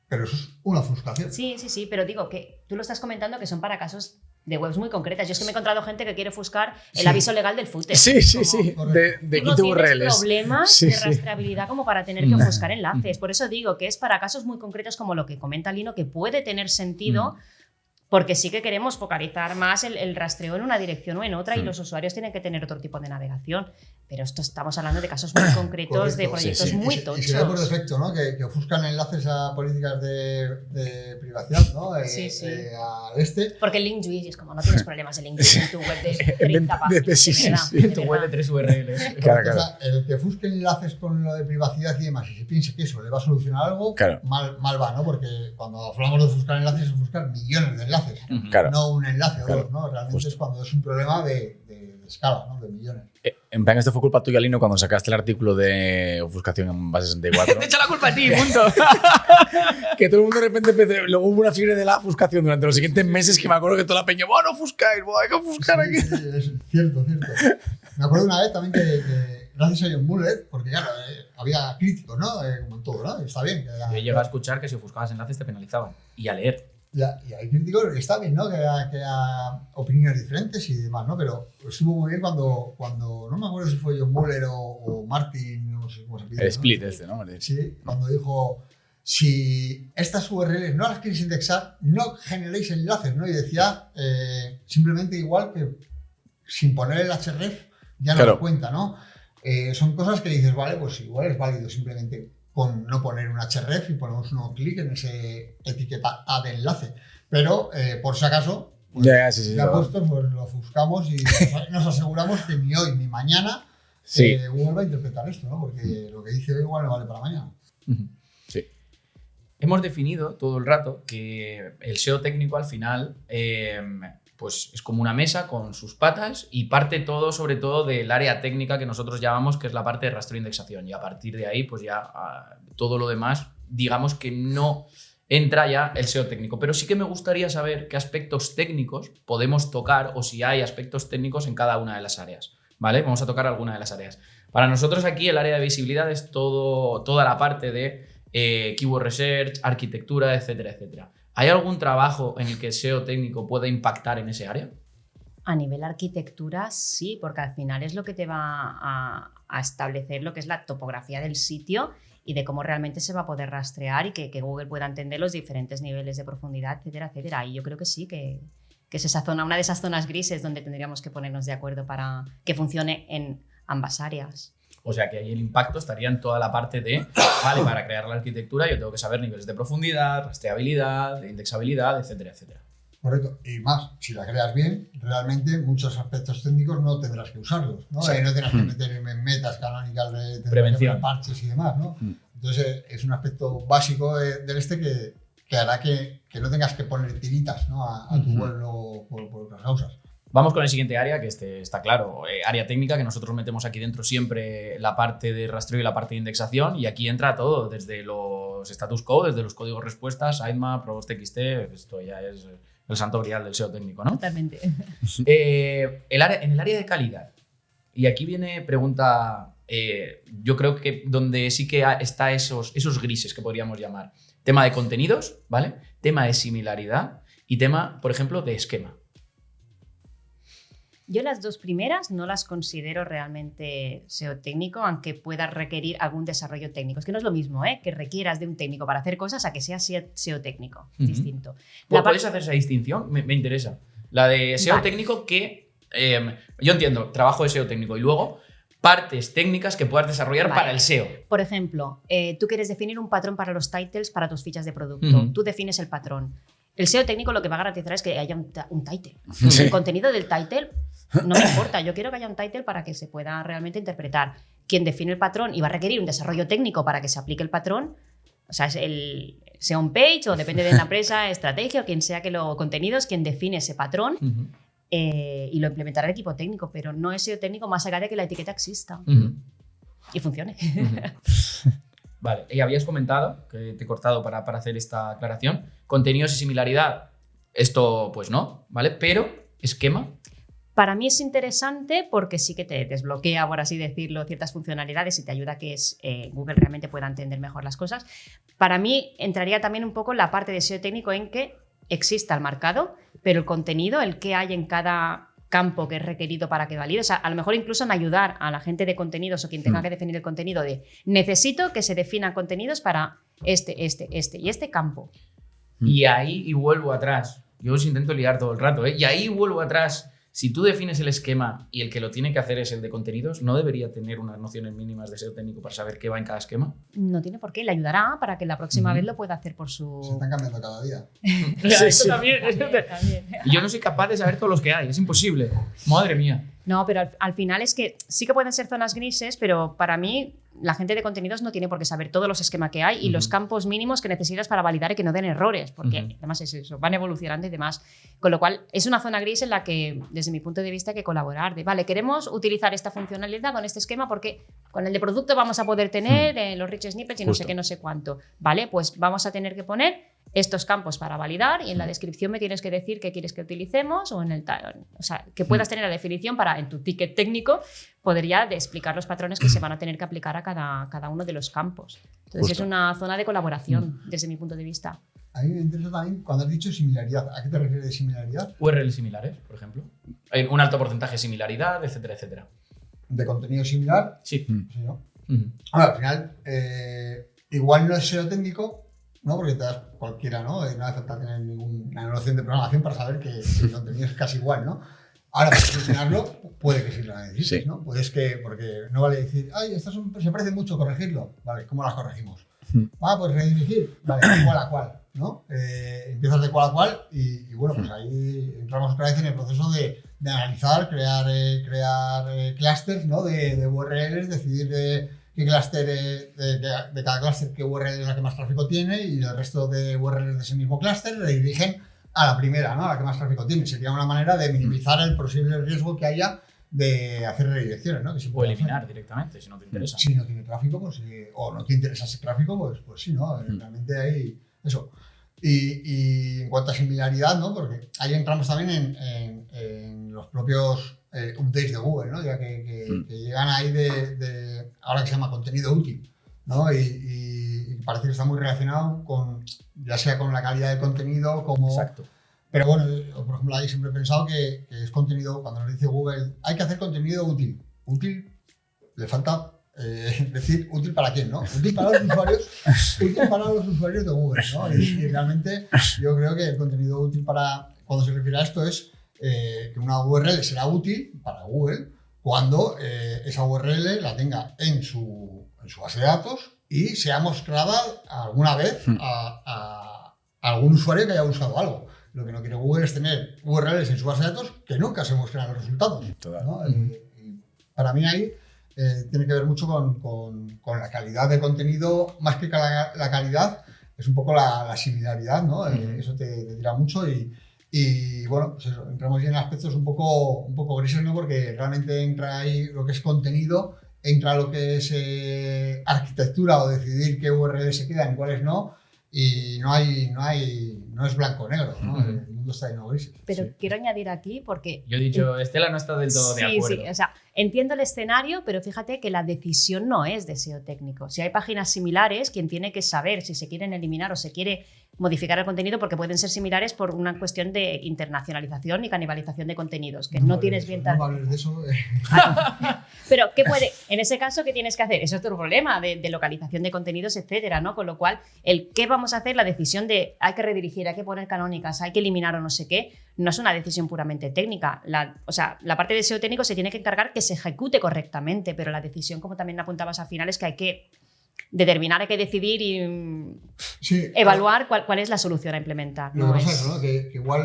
C: Pero eso es una ofuscación.
B: Sí, pero digo que tú lo estás comentando que son para casos de webs muy concretas. Yo es que me he encontrado gente que quiere ofuscar el aviso legal del footer.
D: Sí. De
B: Tú no
D: quito
B: tienes
D: URLs.
B: problemas de rastreabilidad como para tener que ofuscar enlaces. Por eso digo que es para casos muy concretos como lo que comenta Lino, que puede tener sentido porque sí que queremos focalizar más el rastreo en una dirección o en otra y los usuarios tienen que tener otro tipo de navegación. Pero esto estamos hablando de casos muy concretos,
C: Correcto,
B: de proyectos muy tochos.
C: Y se ve por defecto, ¿no? Que ofuscan enlaces a políticas de privacidad, ¿no? Al
B: Porque el link juice es como no tienes problemas de link juice en tu web de 30 páginas.
A: En tu web de 3 URLs.
D: Claro.
C: O sea, el que ofusque enlaces con lo de privacidad y demás y se piense que eso le va a solucionar algo, mal va, ¿no? Porque cuando hablamos de ofuscar enlaces, es ofuscar millones de enlaces,
D: Claro.
C: no un enlace o
D: Claro.
C: dos, ¿no? Realmente
D: Justo.
C: es cuando es un problema de escala, ¿no? De millones.
D: En plan, esto fue culpa tuya, Lino, cuando sacaste el artículo de ofuscación en base 64.
A: Te echa la culpa a ti, punto.
D: Que todo el mundo de repente empezó. Luego hubo una fiebre de la ofuscación durante los siguientes meses que me acuerdo que toda la peña, bueno, ofuscáis, hay que ofuscar aquí.
C: Sí, es cierto. Me acuerdo una vez también que gracias a John Muller, porque claro, había críticos, ¿no? Como en todo, ¿no? Y está bien.
A: Yo llegué a escuchar que si ofuscabas enlaces te penalizaban. Y a leer.
C: Y hay críticos, y está bien, ¿no? Que haya opiniones diferentes y demás, ¿no? Pero estuvo muy bien cuando no me acuerdo si fue John Muller o Martin, no sé cómo se pide.
D: El split
C: ¿no?
D: ¿no?
C: Sí, cuando dijo, si estas URLs no las queréis indexar, no generéis enlaces, ¿no? Y decía simplemente igual que sin poner el href ya no
D: Claro.
C: lo cuenta, ¿no? Son cosas que dices, vale, pues igual es válido simplemente con no poner un href y ponemos un clic en ese etiqueta A de enlace. Pero, por si acaso, pues,
D: Sí,
C: ya puesto, pues lo ofuscamos y nos aseguramos que ni hoy ni mañana
D: Sí.
C: Google va a interpretar esto, ¿no? Porque lo que dice hoy igual no vale para mañana.
D: Sí.
A: Hemos definido todo el rato que el SEO técnico al final pues es como una mesa con sus patas y parte todo sobre todo del área técnica que nosotros llamamos que es la parte de rastreo e indexación y a partir de ahí pues ya todo lo demás digamos que no entra ya el SEO técnico, pero sí que me gustaría saber qué aspectos técnicos podemos tocar o si hay aspectos técnicos en cada una de las áreas, ¿vale? Vamos a tocar alguna de las áreas. Para nosotros aquí el área de visibilidad es toda la parte de keyword research, arquitectura, etcétera, etcétera. ¿Hay algún trabajo en el que el SEO técnico pueda impactar en ese área?
B: A nivel arquitectura, sí, porque al final es lo que te va a establecer lo que es la topografía del sitio y de cómo realmente se va a poder rastrear y que Google pueda entender los diferentes niveles de profundidad, etcétera, etcétera. Y yo creo que sí, que es esa zona, una de esas zonas grises donde tendríamos que ponernos de acuerdo para que funcione en ambas áreas.
A: O sea que ahí el impacto estaría en toda la parte de, vale, para crear la arquitectura yo tengo que saber niveles de profundidad, rastreabilidad, indexabilidad, etcétera, etcétera.
C: Correcto. Y más, si la creas bien, realmente muchos aspectos técnicos no tendrás que usarlos, ¿no?
A: Sí.
C: No tendrás que meter en metas canónicas de
A: Prevención.
C: parches y demás, ¿no? Entonces es un aspecto básico del que hará que no tengas que poner tiritas, ¿no? a tu web luego por otras causas.
A: Vamos con el siguiente área, que está claro, área técnica, que nosotros metemos aquí dentro siempre la parte de rastreo y la parte de indexación, y aquí entra todo, desde los status code, desde los códigos respuestas, sitemap, robots.txt, esto ya es el santo grial del SEO técnico, ¿no?
B: Totalmente.
A: En el área de calidad, y aquí viene pregunta, yo creo que donde sí que está esos grises que podríamos llamar. Tema de contenidos, ¿vale? Tema de similaridad y tema, por ejemplo, de esquema.
B: Yo las dos primeras no las considero realmente SEO técnico, aunque pueda requerir algún desarrollo técnico. Es que no es lo mismo, que requieras de un técnico para hacer cosas a que sea SEO técnico. Es distinto.
A: ¿Puedes hacer esa distinción? Me interesa. La de SEO técnico que... yo entiendo, trabajo de SEO técnico y luego partes técnicas que puedas desarrollar para el SEO.
B: Por ejemplo, tú quieres definir un patrón para los titles para tus fichas de producto. Tú defines el patrón. El SEO técnico lo que va a garantizar es que haya un title. El contenido del title no me importa. Yo quiero que haya un title para que se pueda realmente interpretar. Quien define el patrón y va a requerir un desarrollo técnico para que se aplique el patrón, o sea, es el SEO on page o depende de la empresa, estrategia o quien sea que lo contenidos, quien define ese patrón y lo implementará el equipo técnico, pero no es SEO técnico más allá de que la etiqueta exista y funcione.
A: Vale, y habías comentado, que te he cortado para hacer esta aclaración, contenidos y similaridad, esto pues no, ¿vale? Pero esquema.
B: Para mí es interesante porque sí que te desbloquea, por así decirlo, ciertas funcionalidades y te ayuda a que Google realmente pueda entender mejor las cosas. Para mí entraría también un poco la parte de SEO técnico en que exista el marcado, pero el contenido, el que hay en cada campo que es requerido para que valide. O sea, a lo mejor incluso en ayudar a la gente de contenidos o quien tenga que definir el contenido de necesito que se definan contenidos para este y este campo.
A: Y ahí y vuelvo atrás. Yo os intento liar todo el rato, ¿eh? Y ahí vuelvo atrás. Si tú defines el esquema y el que lo tiene que hacer es el de contenidos, ¿no debería tener unas nociones mínimas de SEO técnico para saber qué va en cada esquema?
B: No tiene por qué, le ayudará para que la próxima vez lo pueda hacer por su...
C: Se están cambiando cada día.
A: Eso también.
B: También.
A: Y yo no soy capaz de saber todos los que hay, es imposible. Madre mía.
B: No, pero al final es que sí que pueden ser zonas grises, pero para mí la gente de contenidos no tiene por qué saber todos los esquemas que hay y los campos mínimos que necesitas para validar y que no den errores, porque además es eso, van evolucionando y demás. Con lo cual, es una zona gris en la que, desde mi punto de vista, hay que colaborar. Vale, queremos utilizar esta funcionalidad con este esquema porque con el de producto vamos a poder tener los rich snippets y no sé qué, no sé cuánto. Vale, pues vamos a tener que poner estos campos para validar y en la descripción me tienes que decir qué quieres que utilicemos o en el o sea, que puedas tener la definición para en tu ticket técnico poder ya explicar los patrones que se van a tener que aplicar a cada uno de los campos. Entonces es una zona de colaboración desde mi punto de vista.
C: A mí me interesa también cuando has dicho similaridad. ¿A qué te refieres de similaridad?
A: URLs similares, por ejemplo. Hay un alto porcentaje de similaridad, etcétera, etcétera.
C: ¿De contenido similar?
A: Sí.
C: Sí, ¿no? Ahora, al final, igual no es SEO técnico, ¿no? Porque te das cualquiera, ¿no? No hace falta tener ninguna noción de programación para saber que el contenido es casi igual, ¿no? Ahora, para solucionarlo, puede que sí lo necesites, ¿no? Puedes porque no vale decir, ay, estas se parece mucho corregirlo. Vale, ¿cómo las corregimos? Pues redirigir. Vale, cual a cual, ¿no? Empiezas de cual a cual y bueno, pues ahí entramos otra vez en el proceso de analizar, crear clusters, ¿no? De URLs, decidir qué clúster de cada clúster, qué URL es la que más tráfico tiene y el resto de URLs de ese mismo clúster redirigen a la primera, ¿no? A la que más tráfico tiene. Sería una manera de minimizar el posible riesgo que haya de hacer redirecciones, ¿no? Que
A: o eliminar directamente, si no te interesa.
C: Si no tiene tráfico, pues o no te interesa ese tráfico, pues sí, ¿no? Realmente hay eso. Y en cuanto a similaridad, ¿no? Porque ahí entramos también en los propios updates de Google, ¿no? Ya que llegan ahí ahora que se llama contenido útil, ¿no? Y parece que está muy relacionado ya sea con la calidad del contenido como...
A: Exacto.
C: Pero bueno, por ejemplo, ahí siempre he pensado que es contenido, cuando nos dice Google, hay que hacer contenido útil. Útil, le falta decir útil para quién, ¿no? Útil para los usuarios, útil para los usuarios de Google, ¿no? Y realmente yo creo que el contenido útil cuando se refiere a esto es que una URL será útil para Google cuando esa URL la tenga en su base de datos y sea mostrada alguna vez a algún usuario que haya usado algo. Lo que no quiere Google es tener URLs en su base de datos que nunca se muestran los resultados, ¿no? Para mí ahí tiene que ver mucho con la calidad de contenido, más que la calidad, es un poco la similaridad, ¿no? Eso te dirá mucho y bueno, pues eso, entramos ya en aspectos un poco grises, ¿no? Porque realmente entra ahí lo que es contenido, entra lo que es arquitectura o decidir qué URLs se quedan y cuáles no. y no es blanco o negro, ¿no? El mundo está lleno de grises.
B: Pero
A: Sí.
B: quiero añadir aquí porque...
A: Yo he dicho, Estela no está del todo de
B: Sí,
A: acuerdo.
B: sí, o sea, entiendo el escenario, pero fíjate que la decisión no es de SEO técnico. Si hay páginas similares, quien tiene que saber si se quieren eliminar o se quiere modificar el contenido, porque pueden ser similares por una cuestión de internacionalización y canibalización de contenidos, que no tienes bien
C: tan.
B: tan...
C: No me hables de eso.
B: Pero, ¿qué puede? En ese caso, ¿qué tienes que hacer? Eso es otro problema de localización de contenidos, etcétera, ¿no? Con lo cual, el qué vamos a hacer, la decisión de hay que redirigir, hay que poner canónicas, hay que eliminar o no sé qué, no es una decisión puramente técnica. O sea, la parte de SEO técnico se tiene que encargar que se ejecute correctamente, pero la decisión, como también apuntabas al final, es que hay que determinar, hay que decidir y
C: Sí,
B: evaluar cuál es la solución a implementar.
C: Lo
B: No
C: que pasa
B: es-
C: es eso, ¿no? Que igual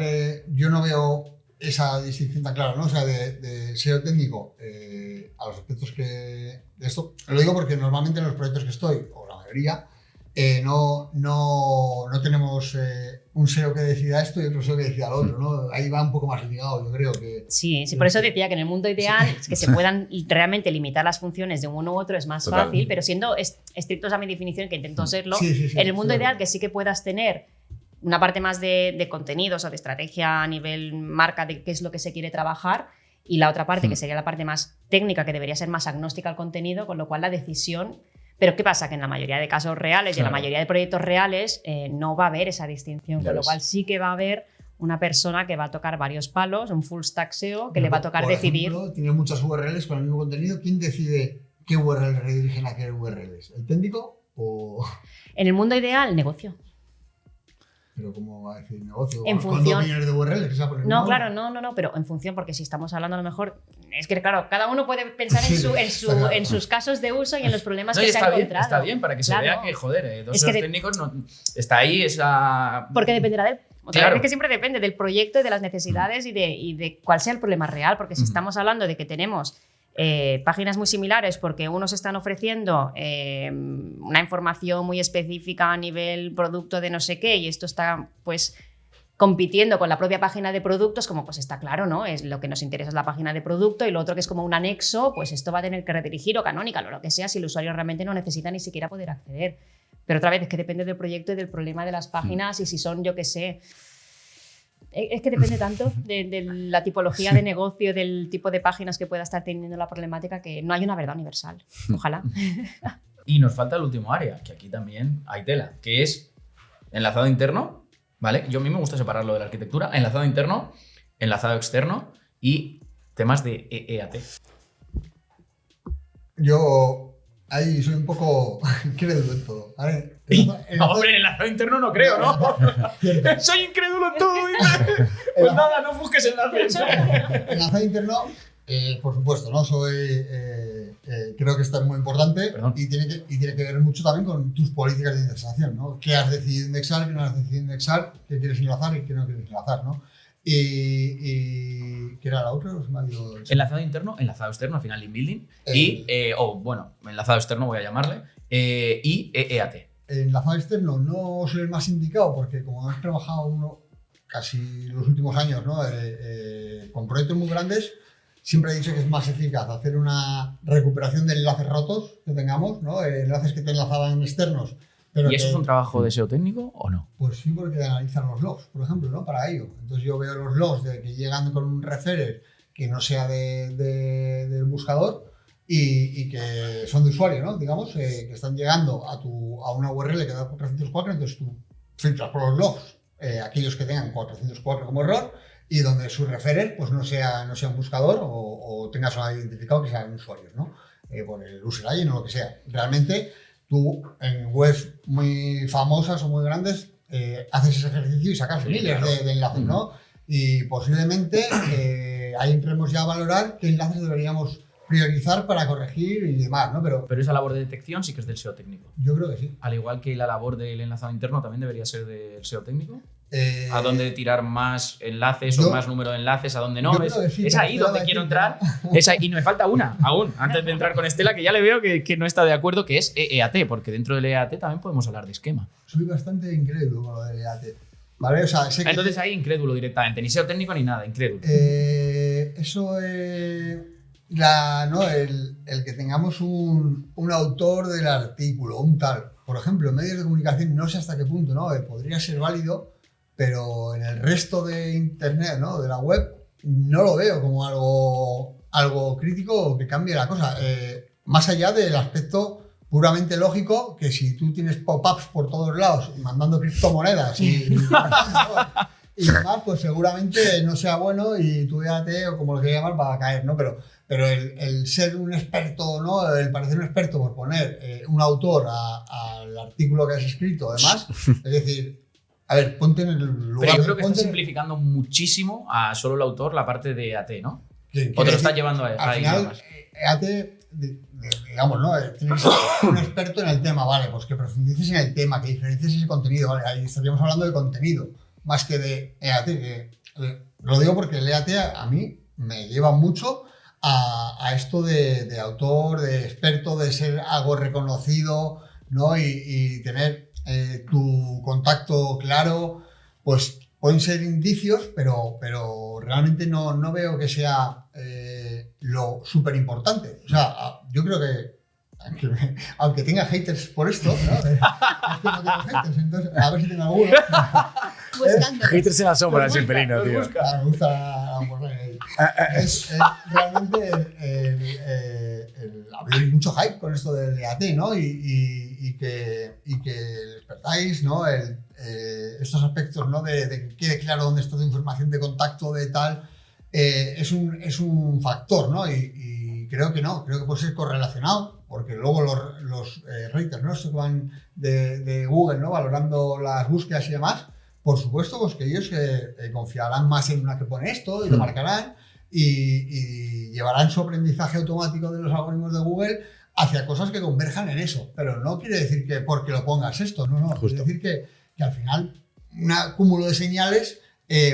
C: yo no veo esa distinción tan clara, ¿no? O sea, de SEO técnico a los aspectos que... de esto, lo digo porque normalmente en los proyectos que estoy, o la mayoría, no tenemos un SEO que decida esto y otro SEO que decida lo otro, ¿no? Ahí va un poco más ligado, yo creo que...
B: Sí, por eso decía que en el mundo ideal que se puedan realmente limitar las funciones de uno u otro es más
F: Total.
B: fácil, pero siendo estrictos a mi definición, que intento serlo,
C: Sí,
B: en el mundo
C: sí,
B: ideal que sí que puedas tener una parte más de contenidos o de estrategia a nivel marca de qué es lo que se quiere trabajar y la otra parte que sería la parte más técnica que debería ser más agnóstica al contenido, con lo cual la decisión... Pero ¿qué pasa? Que en la mayoría de casos reales y en la
A: Claro.
B: mayoría de proyectos reales no va a haber esa distinción,
F: Ya
B: con lo
F: ves.
B: cual sí que va a haber una persona que va a tocar varios palos, un full stack SEO, que le va a tocar
C: Por
B: decidir.
C: ejemplo, tiene muchas URLs con el mismo contenido. ¿Quién decide qué URL redirigen a qué URLs? ¿El técnico o...?
B: En el mundo ideal, negocio.
C: Pero ¿cómo va a decir negocio?
B: En
C: Con
B: función-
C: 2 millones de URLs que se va a poner
B: No,
C: uno.
B: claro, no, pero en función, porque si estamos hablando a lo mejor, es que claro, cada uno puede pensar
C: Sí, está claro.
B: en sus casos de uso y en los problemas
A: No,
B: que
A: y
B: se ha encontrado.
A: está bien, para que se
B: Claro.
A: vea que, joder, dos
B: Es que
A: SEOs técnicos no, está ahí esa...
B: Porque dependerá del... Otra
A: Claro.
B: vez que siempre depende del proyecto y de las necesidades y de cuál sea el problema real, porque si
A: Ujú.
B: estamos hablando de que tenemos páginas muy similares porque unos están ofreciendo una información muy específica a nivel producto de no sé qué y esto está pues compitiendo con la propia página de productos, como pues está claro, ¿no? Es lo que nos interesa es la página de producto y lo otro que es como un anexo, pues esto va a tener que redirigir o canónica o lo que sea si el usuario realmente no necesita ni siquiera poder acceder. Pero otra vez es que depende del proyecto y del problema de las páginas y si son, yo qué sé, es que depende tanto de la tipología de negocio, del tipo de páginas que pueda estar teniendo la problemática, que no hay una verdad universal. Ojalá.
A: Y nos falta el último área, que aquí también hay tela, que es enlazado interno, ¿vale? Yo a mí me gusta separarlo de la arquitectura. Enlazado interno, enlazado externo y temas de EEAT.
C: Yo ahí soy un poco incrédulo en todo. ¿Vale?
A: Hombre, en enlazado interno no creo, ¿no? Soy incrédulo en todo, dice. Pues nada, no busques enlaces.
C: Enlazado interno, por supuesto, ¿no? Creo que esto es muy importante
A: Perdón.
C: y tiene que ver mucho también con tus políticas de indexación, ¿no? ¿Qué has decidido indexar, qué no has decidido indexar, qué quieres enlazar y qué no quieres enlazar, ¿no? Y ¿qué era la otra? Se me ha ido-
A: Enlazado interno, enlazado externo, al final link building. Y, bueno, enlazado externo voy a llamarle. Y EEAT.
C: Enlazado externo no soy el más indicado porque como hemos trabajado casi los últimos años, ¿no? Con proyectos muy grandes, siempre he dicho que es más eficaz hacer una recuperación de enlaces rotos que tengamos, ¿no? Enlaces que te enlazaban externos. Pero
A: ¿Y eso
C: que-
A: es un trabajo de SEO técnico o no?
C: Pues sí, porque analizan los logs, por ejemplo, ¿no? Para ello. Entonces yo veo los logs de que llegan con un referer que no sea del buscador y que son de usuario, ¿no? Digamos, que están llegando a una URL que da 404, entonces tú filtras por los logs aquellos que tengan 404 como error y donde su referer pues no sea un buscador o tengas identificado que sean usuarios, ¿no? Por el user agent o lo que sea. Realmente tú en webs muy famosas o muy grandes haces ese ejercicio y sacas
A: Sí,
C: miles
A: claro.
C: de enlaces, ¿no? Y posiblemente ahí entremos ya a valorar qué enlaces deberíamos priorizar para corregir y demás, ¿no? Pero
A: Pero esa labor de detección sí que es del SEO técnico.
C: yo creo que sí.
A: Al igual que la labor del enlazado interno también debería ser del SEO técnico.
C: Eh,
A: ¿A dónde tirar más enlaces
C: yo-
A: o más número de enlaces? ¿A dónde no?
C: yo
A: Es,
C: creo que sí,
A: es
C: pero
A: ahí
C: Estela
A: donde
C: va a
A: quiero
C: decir
A: entrar. Es ahí. Y me falta una, aún, antes de entrar con Estela, que ya le veo que no está de acuerdo, que es EEAT, porque dentro del EEAT también podemos hablar de esquema.
C: Soy bastante incrédulo con lo del EAT. ¿Vale? O sea, sé que
A: Entonces ahí incrédulo directamente, ni SEO técnico ni nada, incrédulo.
C: eso ¿no? El que tengamos un autor del artículo, un tal, por ejemplo, en medios de comunicación, no sé hasta qué punto, ¿no? Podría ser válido, pero en el resto de Internet, ¿no? De la web, no lo veo como algo crítico que cambie la cosa. Más allá del aspecto puramente lógico, que si tú tienes pop-ups por todos lados y mandando criptomonedas y demás, pues seguramente no sea bueno y tu EAT o como lo quieras llamar va a caer, ¿no? Pero el ser un experto, ¿no? El parecer un experto por poner un autor al artículo que has escrito, además, es decir, a ver, ponte en el lugar.
A: Pero yo creo que estás simplificando muchísimo a solo el autor la parte de EAT, ¿no? O te lo estás llevando
C: al
A: ahí
C: final,
A: más.
C: EAT, digamos, ¿no? Tienes que ser un experto en el tema, vale, pues que profundices en el tema, que diferencies ese contenido, vale, ahí estaríamos hablando de contenido, más que de EAT. Lo digo porque el EAT a mí me lleva mucho a esto de autor, de experto, de ser algo reconocido, ¿no? Y tener tu contacto claro, pues pueden ser indicios, pero realmente no veo que sea lo súper importante. O sea, yo creo que aunque tenga haters por esto, ¿no? Es que no tengo haters, entonces a ver si tengo alguno.
B: Buscando.
D: Haters en la sombra, el Simperino, tío.
C: Me gusta es realmente había mucho hype con esto del EAT, ¿no? Y que el expertise, ¿no? Estos aspectos, ¿no? De que quede claro dónde está tu información de contacto, de tal, es un factor, ¿no? Y creo que no, creo que puede ser correlacionado, porque luego los raters, ¿no? Estos que van de Google, ¿no? Valorando las búsquedas y demás, por supuesto, pues que ellos confiarán más en una que pone esto y lo marcarán y llevarán su aprendizaje automático de los algoritmos de Google hacia cosas que converjan en eso. Pero no quiere decir que porque lo pongas esto, no. Quiere decir que al final un cúmulo de señales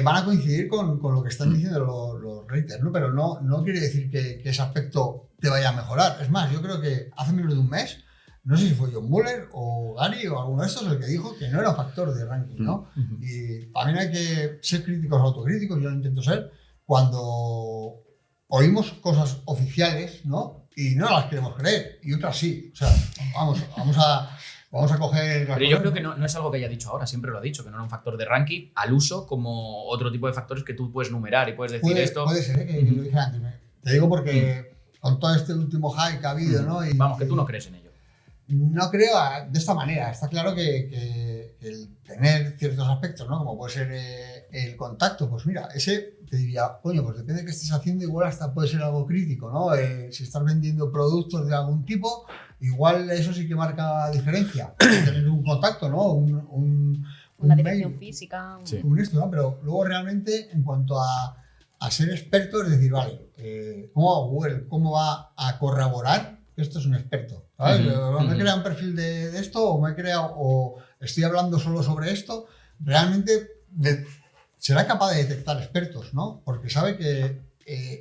C: van a coincidir con lo que están diciendo los raters, ¿no? Pero no quiere decir que ese aspecto te vaya a mejorar. Es más, yo creo que hace menos de un mes, no sé si fue John Mueller o Gary o alguno de estos el que dijo que no era un factor de ranking, ¿no? Y también hay que ser críticos o autocríticos, yo lo intento ser, cuando oímos cosas oficiales, ¿no? Y no las queremos creer, y otras sí. O sea, vamos a coger...
A: Pero yo creo que no es algo que haya dicho ahora, siempre lo ha dicho, que no era un factor de ranking al uso como otro tipo de factores que tú puedes numerar y puedes decir esto.
C: Puede ser, que lo dije antes. Te digo porque con todo este último hype que ha habido, ¿no? Y,
A: vamos, que tú no crees en ello.
C: No creo de esta manera. Está claro que el tener ciertos aspectos, ¿no? Como puede ser el contacto, pues mira, ese te diría, coño, pues depende de qué estés haciendo, igual hasta puede ser algo crítico, ¿no? Si estás vendiendo productos de algún tipo, igual eso sí que marca diferencia. Tener un contacto, ¿no?
B: Una dirección mail, física.
C: Sí. Esto, ¿no? Pero luego realmente, en cuanto a ser experto, es decir, vale, ¿cómo va a corroborar que esto es un experto? ¿Sabes? ¿Me he creado un perfil de esto o estoy hablando solo sobre esto? Realmente será capaz de detectar expertos, ¿no? Porque sabe que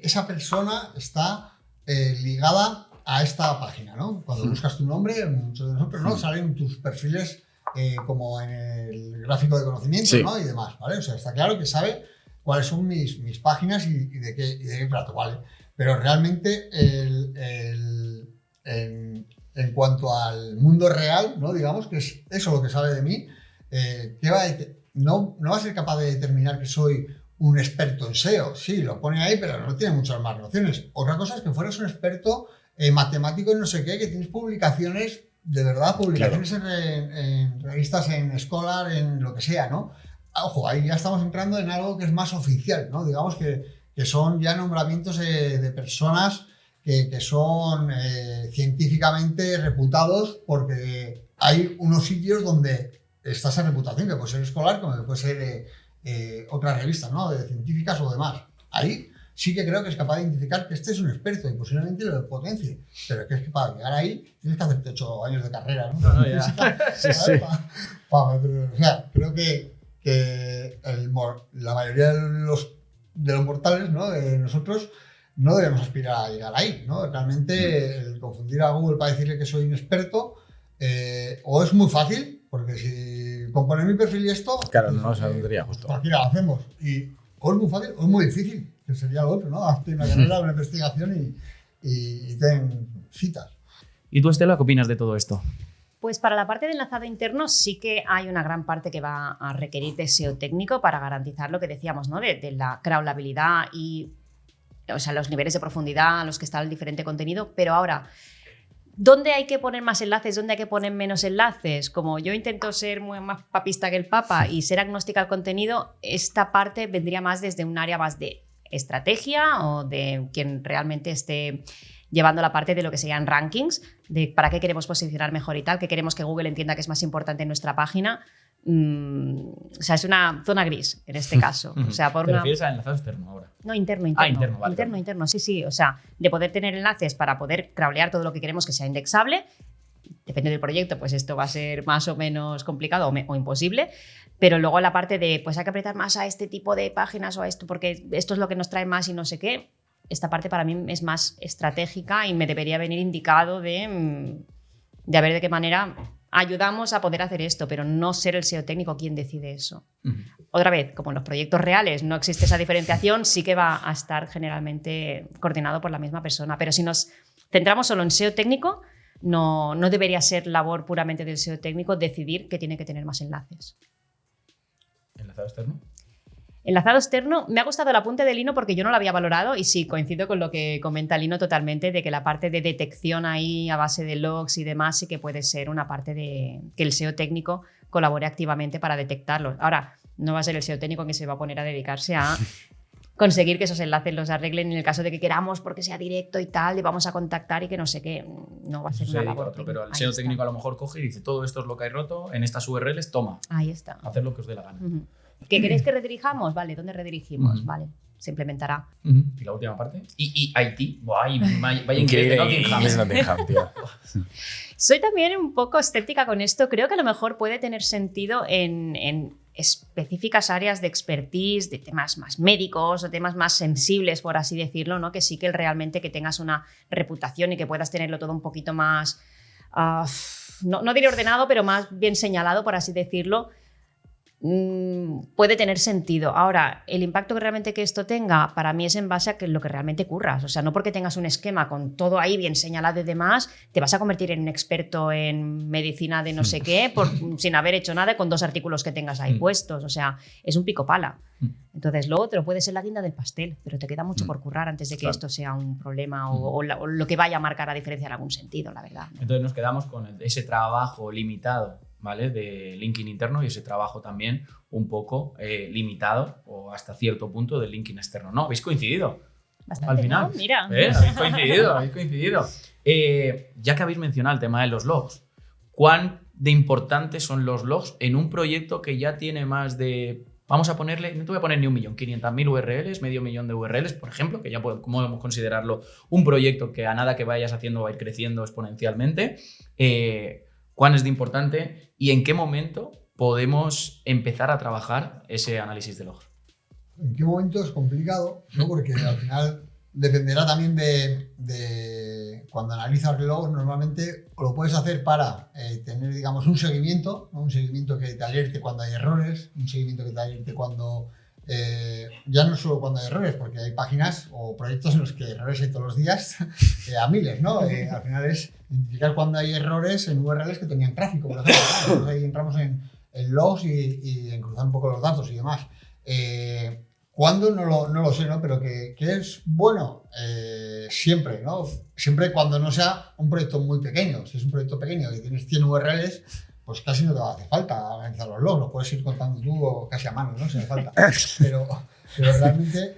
C: esa persona está ligada a esta página, ¿no? Cuando buscas tu nombre, muchos de nosotros, ¿no? Salen tus perfiles como en el gráfico de conocimiento, ¿no? Y demás, ¿vale? O sea, está claro que sabe cuáles son mis páginas y de qué trato, ¿vale? Pero realmente en cuanto al mundo real, ¿no? Digamos que es eso lo que sabe de mí, no va a ser capaz de determinar que soy un experto en SEO. Sí, lo pone ahí, pero no tiene muchas más nociones. Otra cosa es que fueras un experto matemático en no sé qué, que tienes publicaciones, de verdad, publicaciones claro. en revistas, en Scholar, en lo que sea, ¿no? Ojo, ahí ya estamos entrando en algo que es más oficial, ¿no? Digamos que son ya nombramientos de personas que son científicamente reputados, porque hay unos sitios donde está esa reputación, que puede ser Scholar, como que puede ser otras revistas, ¿no? De científicas o demás. Ahí sí que creo que es capaz de identificar que este es un experto y posiblemente lo potencie, pero que es que para llegar ahí tienes que hacerte 8 años de carrera, ¿no?
A: No, ya.
C: Sí. O sea, creo que la mayoría de los mortales, ¿no? Nosotros no debemos aspirar a llegar ahí, ¿no? Realmente el confundir a Google para decirle que soy un experto o es muy fácil, porque si componer mi perfil y esto...
D: Claro, no se tendría justo.
C: Cualquiera lo hacemos. O es muy fácil o es muy difícil, que sería lo otro, ¿no? Hazte una carrera, una investigación y ten citas.
A: ¿Y tú, Estela, qué opinas de todo esto?
B: Pues para la parte de enlazado interno sí que hay una gran parte que va a requerir de SEO técnico para garantizar lo que decíamos, ¿no? De la crawlabilidad y, o sea, los niveles de profundidad a los que está el diferente contenido. Pero ahora, ¿dónde hay que poner más enlaces? ¿Dónde hay que poner menos enlaces? Como yo intento ser más papista que el Papa y ser agnóstica al contenido, esta parte vendría más desde un área más de estrategia o de quien realmente esté llevando la parte de lo que serían rankings, de para qué queremos posicionar mejor y tal, qué queremos que Google entienda que es más importante en nuestra página. O sea, es una zona gris en este caso. O sea,
A: ¿Te refieres a enlazado externo ahora?
B: No, interno.
A: Interno, vale.
B: Interno, sí. O sea, de poder tener enlaces para poder crawlear todo lo que queremos que sea indexable. Depende del proyecto, pues esto va a ser más o menos complicado o imposible. Pero luego la parte de, pues hay que apretar más a este tipo de páginas o a esto, porque esto es lo que nos trae más y no sé qué. Esta parte para mí es más estratégica y me debería venir indicado de a ver de qué manera ayudamos a poder hacer esto, pero no ser el SEO técnico quien decide eso. Otra vez, como en los proyectos reales no existe esa diferenciación, sí que va a estar generalmente coordinado por la misma persona. Pero si nos centramos solo en SEO técnico, no debería ser labor puramente del SEO técnico decidir que tiene que tener más enlaces.
A: ¿Enlazado externo?
B: Enlazado externo, me ha gustado el apunte de Lino porque yo no lo había valorado y sí, coincido con lo que comenta Lino totalmente, de que la parte de detección ahí a base de logs y demás sí que puede ser una parte de que el SEO técnico colabore activamente para detectarlos. Ahora, no va a ser el SEO técnico que se va a poner a dedicarse a conseguir que esos enlaces los arreglen en el caso de que queramos porque sea directo y tal, le vamos a contactar y que no sé qué, no va a ser una labor técnica.
A: Pero el SEO técnico a lo mejor coge y dice, todo esto es lo que hay roto, en estas URLs, toma.
B: Ahí está.
A: Hacer lo que os dé la gana.
B: ¿Qué queréis que redirijamos? Vale, ¿dónde redirigimos? Vale, se implementará.
A: Y la última parte. Y Haití. Vaya increíble.
D: Nottingham, tío.
B: Soy también un poco escéptica con esto. Creo que a lo mejor puede tener sentido en específicas áreas de expertise, de temas más médicos o temas más sensibles, por así decirlo, ¿no? Que sí que realmente que tengas una reputación y que puedas tenerlo todo un poquito más, no diré ordenado, pero más bien señalado, por así decirlo. Puede tener sentido. Ahora, el impacto que realmente que esto tenga para mí es en base a lo que realmente curras. O sea, no porque tengas un esquema con todo ahí bien señalado y demás, te vas a convertir en un experto en medicina de no sé qué sin haber hecho nada con 2 artículos que tengas ahí puestos. O sea, es un pico pala. Entonces, lo otro puede ser la guinda del pastel, pero te queda mucho por currar antes de que esto sea un problema o lo que vaya a marcar la diferencia en algún sentido, la verdad.
A: Entonces nos quedamos con ese trabajo limitado, ¿vale? De linking interno y ese trabajo también un poco limitado o hasta cierto punto de linking externo. ¿No? ¿Habéis coincidido?
B: Bastante,
A: al final.
B: ¿no? Mira.
A: Habéis coincidido. Ya que habéis mencionado el tema de los logs, ¿cuán de importantes son los logs en un proyecto que ya tiene más de... Vamos a ponerle, no te voy a poner ni 1.500.000 URLs, medio millón de URLs, por ejemplo, que ya podemos considerarlo un proyecto que a nada que vayas haciendo va a ir creciendo exponencialmente. ¿Cuán es de importante y en qué momento podemos empezar a trabajar ese análisis de logs?
C: ¿En qué momento es complicado? ¿No? Porque al final dependerá también de cuando analizas logs, normalmente lo puedes hacer para tener, digamos, un seguimiento, ¿no? Un seguimiento que te alerte cuando hay errores, un seguimiento que te alerte cuando... ya no solo cuando hay errores, porque hay páginas o proyectos en los que hay errores hay todos los días a miles, ¿no? Al final es identificar cuando hay errores en URLs que tenían tráfico, por ejemplo. Entonces ahí entramos en logs y en cruzar un poco los datos y demás. ¿Cuándo? No lo sé, ¿no? Pero que es bueno siempre, ¿no? Siempre cuando no sea un proyecto muy pequeño. Si es un proyecto pequeño y tienes 100 URLs, pues casi no te va a hacer falta analizar los logs, lo puedes ir contando tú o casi a mano, ¿no? Si hace falta. Pero realmente...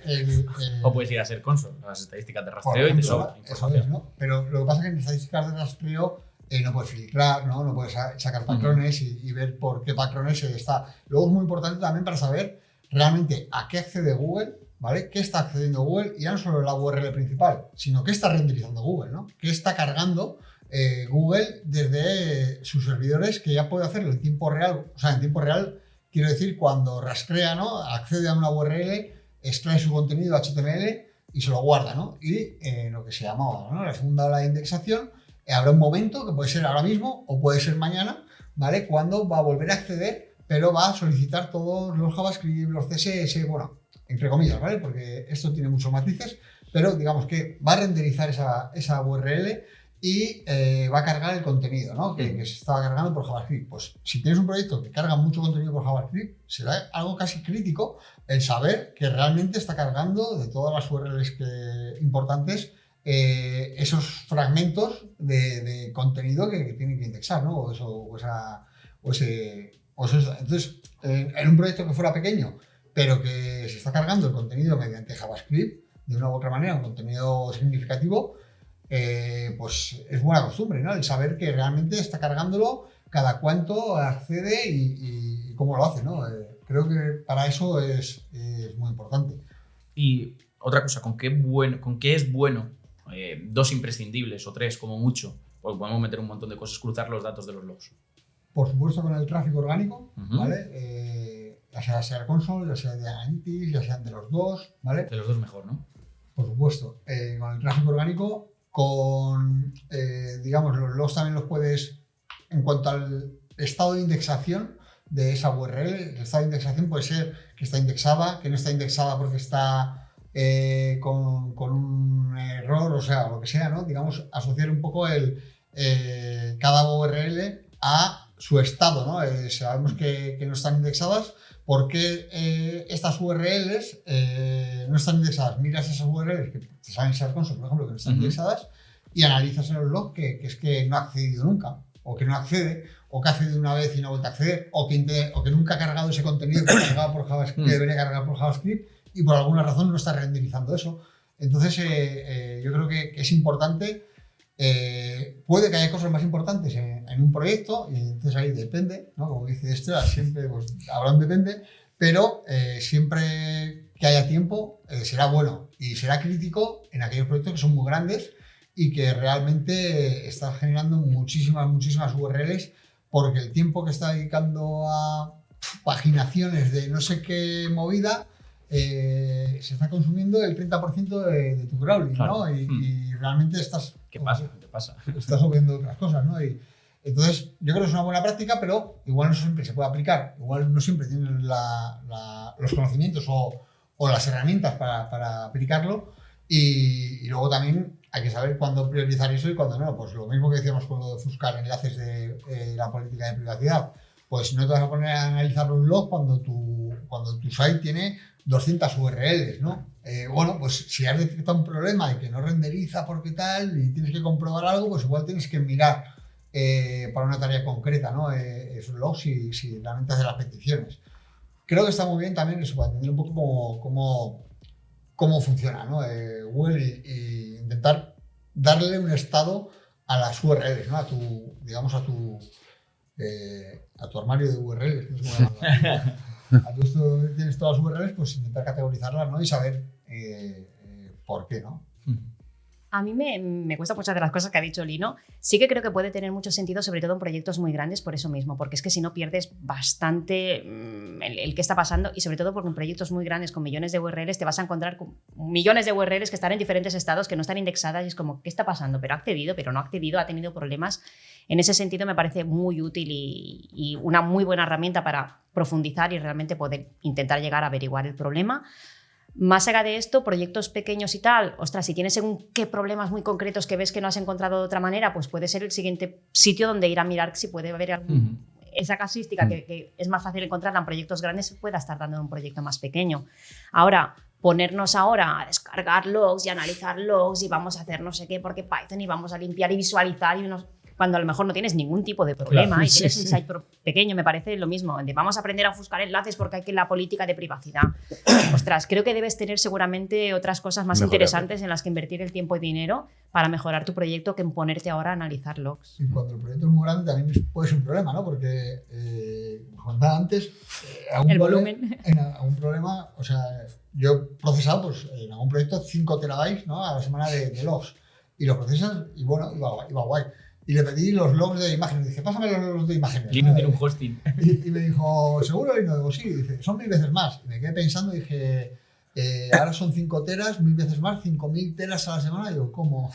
A: o puedes ir a ser console, las estadísticas de rastreo y te sobra información.
C: ¿No? Pero lo que pasa es que en estadísticas de rastreo no puedes filtrar, no puedes sacar patrones y ver por qué patrones está. Luego es muy importante también para saber realmente a qué accede Google, ¿vale? ¿Qué está accediendo Google? Y ya no solo la URL principal, sino qué está renderizando Google, ¿no? ¿Qué está cargando Google desde sus servidores, que ya puede hacerlo en tiempo real? O sea, en tiempo real quiero decir cuando rastrea, ¿no? Accede a una URL, extrae su contenido HTML y se lo guarda, ¿no? Y lo que se llamaba, ¿no? La segunda ola de indexación, habrá un momento, que puede ser ahora mismo o puede ser mañana, ¿vale? Cuando va a volver a acceder, pero va a solicitar todos los JavaScript, los CSS, bueno, entre comillas, ¿vale? Porque esto tiene muchos matices, pero digamos que va a renderizar esa URL y va a cargar el contenido, ¿no? Que se estaba cargando por JavaScript. Pues si tienes un proyecto que carga mucho contenido por JavaScript, será algo casi crítico el saber que realmente está cargando de todas las URLs importantes esos fragmentos de contenido que tienen que indexar, ¿no? Entonces, en un proyecto que fuera pequeño, pero que se está cargando el contenido mediante JavaScript, de una u otra manera, un contenido significativo, pues es buena costumbre, ¿no? El saber que realmente está cargándolo, cada cuánto accede y cómo lo hace, ¿no? Creo que para eso es muy importante.
A: Y otra cosa, ¿con qué es bueno? 2 imprescindibles o 3 como mucho, porque podemos meter un montón de cosas, cruzar los datos de los logs.
C: Por supuesto con el tráfico orgánico, ¿vale? Ya sea Search Console, ya sea de Analytics, ya sean de los dos, ¿vale?
A: De los dos mejor, ¿no?
C: Por supuesto. Con el tráfico orgánico, digamos, los logs también los puedes, en cuanto al estado de indexación de esa URL, el estado de indexación puede ser que está indexada, que no está indexada porque está con un error, o sea, lo que sea, ¿no? Digamos, asociar un poco cada URL a su estado, ¿no? Sabemos que no están indexadas. ¿Por qué estas URLs no están indexadas? Miras esas URLs que te salen en Search Console, por ejemplo, que no están indexadas, y analizas en los logs que es que no ha accedido nunca, o que no accede, o que ha accedido una vez y no ha vuelto a acceder, o que nunca ha cargado ese contenido que debería cargar por JavaScript y por alguna razón no está renderizando eso. Entonces, yo creo que es importante. Puede que haya cosas más importantes en un proyecto y entonces ahí depende, ¿no? Como dice Estela, siempre pues, habrá un depende, pero siempre que haya tiempo será bueno y será crítico en aquellos proyectos que son muy grandes y que realmente están generando muchísimas URLs porque el tiempo que está dedicando a paginaciones de no sé qué movida se está consumiendo el 30% de tu crawling,
A: claro.
C: ¿no? Y realmente estás...
A: ¿Qué pasa? ¿Qué pasa?
C: Estás obviando otras cosas, ¿no? Y entonces, yo creo que es una buena práctica, pero igual no siempre se puede aplicar. Igual no siempre tienen los conocimientos o las herramientas para aplicarlo. Y luego también hay que saber cuándo priorizar eso y cuándo no. Pues lo mismo que decíamos con lo de buscar enlaces de la política de privacidad. Pues no te vas a poner a analizar un log cuando tu site tiene 200 URLs, ¿no? Bueno, pues si has detectado un problema de que no renderiza porque tal y tienes que comprobar algo, pues igual tienes que mirar para una tarea concreta, ¿no? Esos logs si realmente hace las peticiones. Creo que está muy bien también eso, para entender un poco cómo funciona, ¿no? Google y intentar darle un estado a las URLs, ¿no? A tu armario de URLs. No sé cómo llamarlo. A todo esto donde tienes todas las URLs, pues intentar categorizarlas, ¿no? Y saber por qué, ¿no?
B: A mí me cuesta muchas de las cosas que ha dicho Lino. Sí que creo que puede tener mucho sentido, sobre todo en proyectos muy grandes, por eso mismo, porque es que si no pierdes bastante el qué está pasando y sobre todo porque en proyectos muy grandes con millones de URLs te vas a encontrar con millones de URLs que están en diferentes estados, que no están indexadas y es como, ¿qué está pasando? Pero ha accedido, pero no ha accedido, ha tenido problemas. En ese sentido me parece muy útil y una muy buena herramienta para profundizar y realmente poder intentar llegar a averiguar el problema. Más allá de esto, proyectos pequeños y tal, ostras, si tienes según qué problemas muy concretos que ves que no has encontrado de otra manera, pues puede ser el siguiente sitio donde ir a mirar si puede haber esa casística que es más fácil encontrarla en proyectos grandes, se pueda estar dando en un proyecto más pequeño. Ahora, ponernos ahora a descargar logs y analizar logs y vamos a hacer no sé qué porque Python y vamos a limpiar y visualizar y cuando a lo mejor no tienes ningún tipo de problema, claro, y tienes un site pequeño, me parece lo mismo, de vamos a aprender a ofuscar enlaces porque hay que la política de privacidad. Ostras, creo que debes tener seguramente otras cosas más interesantes en las que invertir el tiempo y dinero para mejorar tu proyecto que en ponerte ahora a analizar logs.
C: Y cuando el proyecto es muy grande también puede ser un problema, ¿no? Porque, como comentaba antes,
B: el volumen.
C: En algún problema, o sea, yo he procesado pues, en algún proyecto 5 terabytes, ¿no? A la semana de logs. Y los procesas y bueno, iba guay. Y le pedí los logs de imágenes. Dice, pásame los logs de imágenes.
A: Lino tiene un hosting.
C: Y me dijo, ¿seguro? Y no digo, sí. Dice, son 1000 veces más. Y me quedé pensando y dije, ahora son 5 teras, 1000 veces más, 5000 teras a la semana. Y digo, ¿cómo?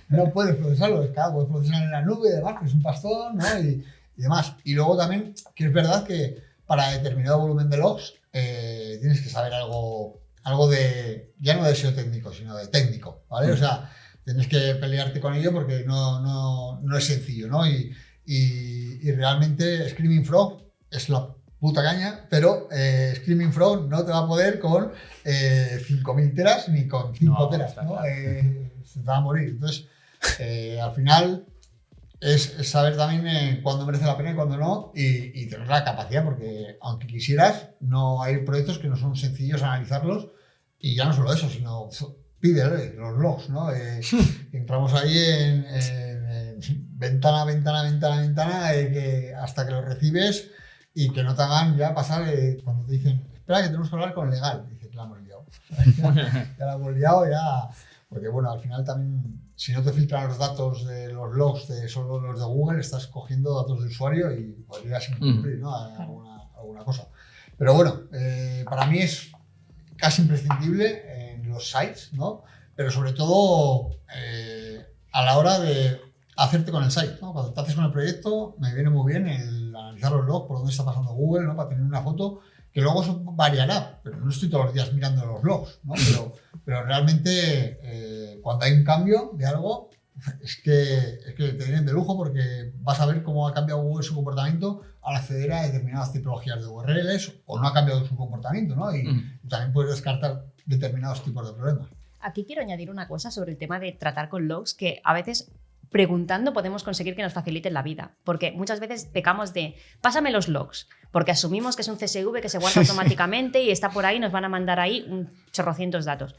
C: No puedes procesarlo. Claro, puedes procesar en la nube y demás, que es un pastón, ¿no? Y demás. Y luego también, que es verdad que para determinado volumen de logs tienes que saber algo de, ya no de SEO técnico, sino de técnico, ¿vale? O sea, tienes que pelearte con ello porque no es sencillo, ¿no? Y realmente Screaming Frog es la puta caña, pero Screaming Frog no te va a poder con 5.000 teras ni con 5 teras, ¿no? Se te va a morir. Entonces, al final es saber también cuándo merece la pena y cuándo no, y tener la capacidad, porque aunque quisieras, no hay proyectos que no son sencillos analizarlos, y ya no solo eso, sino pídele los logs, ¿no? Entramos ahí en ventana, que hasta que los recibes y que no te hagan ya pasar cuando te dicen, espera que tenemos que hablar con el legal. Y dices, la hemos liado. Ya la hemos liado, ya. Porque bueno, al final también, si no te filtran los datos de los logs de solo los de Google, estás cogiendo datos de usuario y podrías incumplir, ¿no? alguna cosa. Pero bueno, para mí es casi imprescindible en los sites, ¿no? Pero sobre todo a la hora de hacerte con el site, ¿no? Cuando te haces con el proyecto, me viene muy bien el analizar los logs, por dónde está pasando Google, ¿no? Para tener una foto que luego eso variará, pero no estoy todos los días mirando los logs, ¿no? Pero realmente cuando hay un cambio de algo, es que te vienen de lujo porque vas a ver cómo ha cambiado Google su comportamiento al acceder a determinadas tipologías de URLs o no ha cambiado su comportamiento, ¿no? Y también puedes descartar determinados tipos de problemas.
B: Aquí quiero añadir una cosa sobre el tema de tratar con logs, que a veces preguntando podemos conseguir que nos faciliten la vida, porque muchas veces pecamos de pásame los logs, porque asumimos que es un CSV que se guarda automáticamente y está por ahí, nos van a mandar ahí un chorrocientos datos.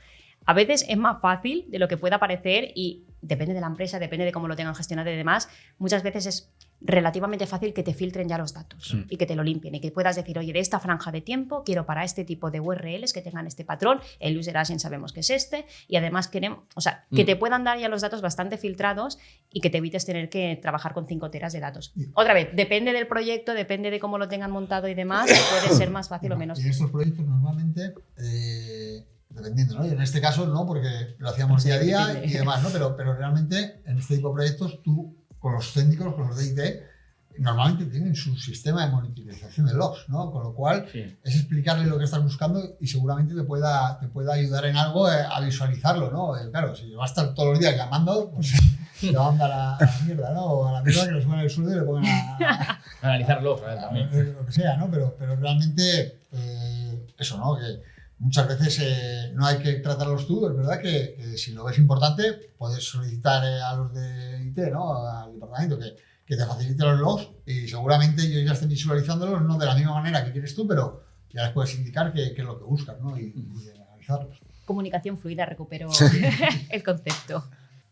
B: A veces es más fácil de lo que pueda parecer y depende de la empresa, depende de cómo lo tengan gestionado y demás, muchas veces es relativamente fácil que te filtren ya los datos y que te lo limpien y que puedas decir, oye, de esta franja de tiempo quiero para este tipo de URLs que tengan este patrón, el user agent sabemos que es este y además queremos, o sea, que te puedan dar ya los datos bastante filtrados y que te evites tener que trabajar con 5 teras de datos. Otra vez, depende del proyecto, depende de cómo lo tengan montado y demás, puede ser más fácil o menos.
C: Y en estos proyectos normalmente dependiendo, ¿no? Y en este caso no, porque lo hacíamos día a día y demás, ¿no? Pero realmente en este tipo de proyectos tú, con los técnicos, con los de IT, normalmente tienen su sistema de monitorización de logs, ¿no? Con lo cual es explicarle lo que estás buscando y seguramente te pueda ayudar en algo a visualizarlo, ¿no? Claro, si vas a estar todos los días llamando, pues te va a mandar a la mierda, ¿no? O a la mierda que le suban el sueldo y le pongan a
A: analizar logs, también.
C: Lo que sea, ¿no? Pero realmente eso, ¿no? Que muchas veces no hay que tratarlos tú, es verdad que si lo ves importante, puedes solicitar a los de IT, ¿no? Al departamento que te facilite los logs y seguramente ellos ya estén visualizándolos, no de la misma manera que quieres tú, pero ya les puedes indicar qué es lo que buscas, ¿no? Y analizarlos.
B: Comunicación fluida, recupero el concepto.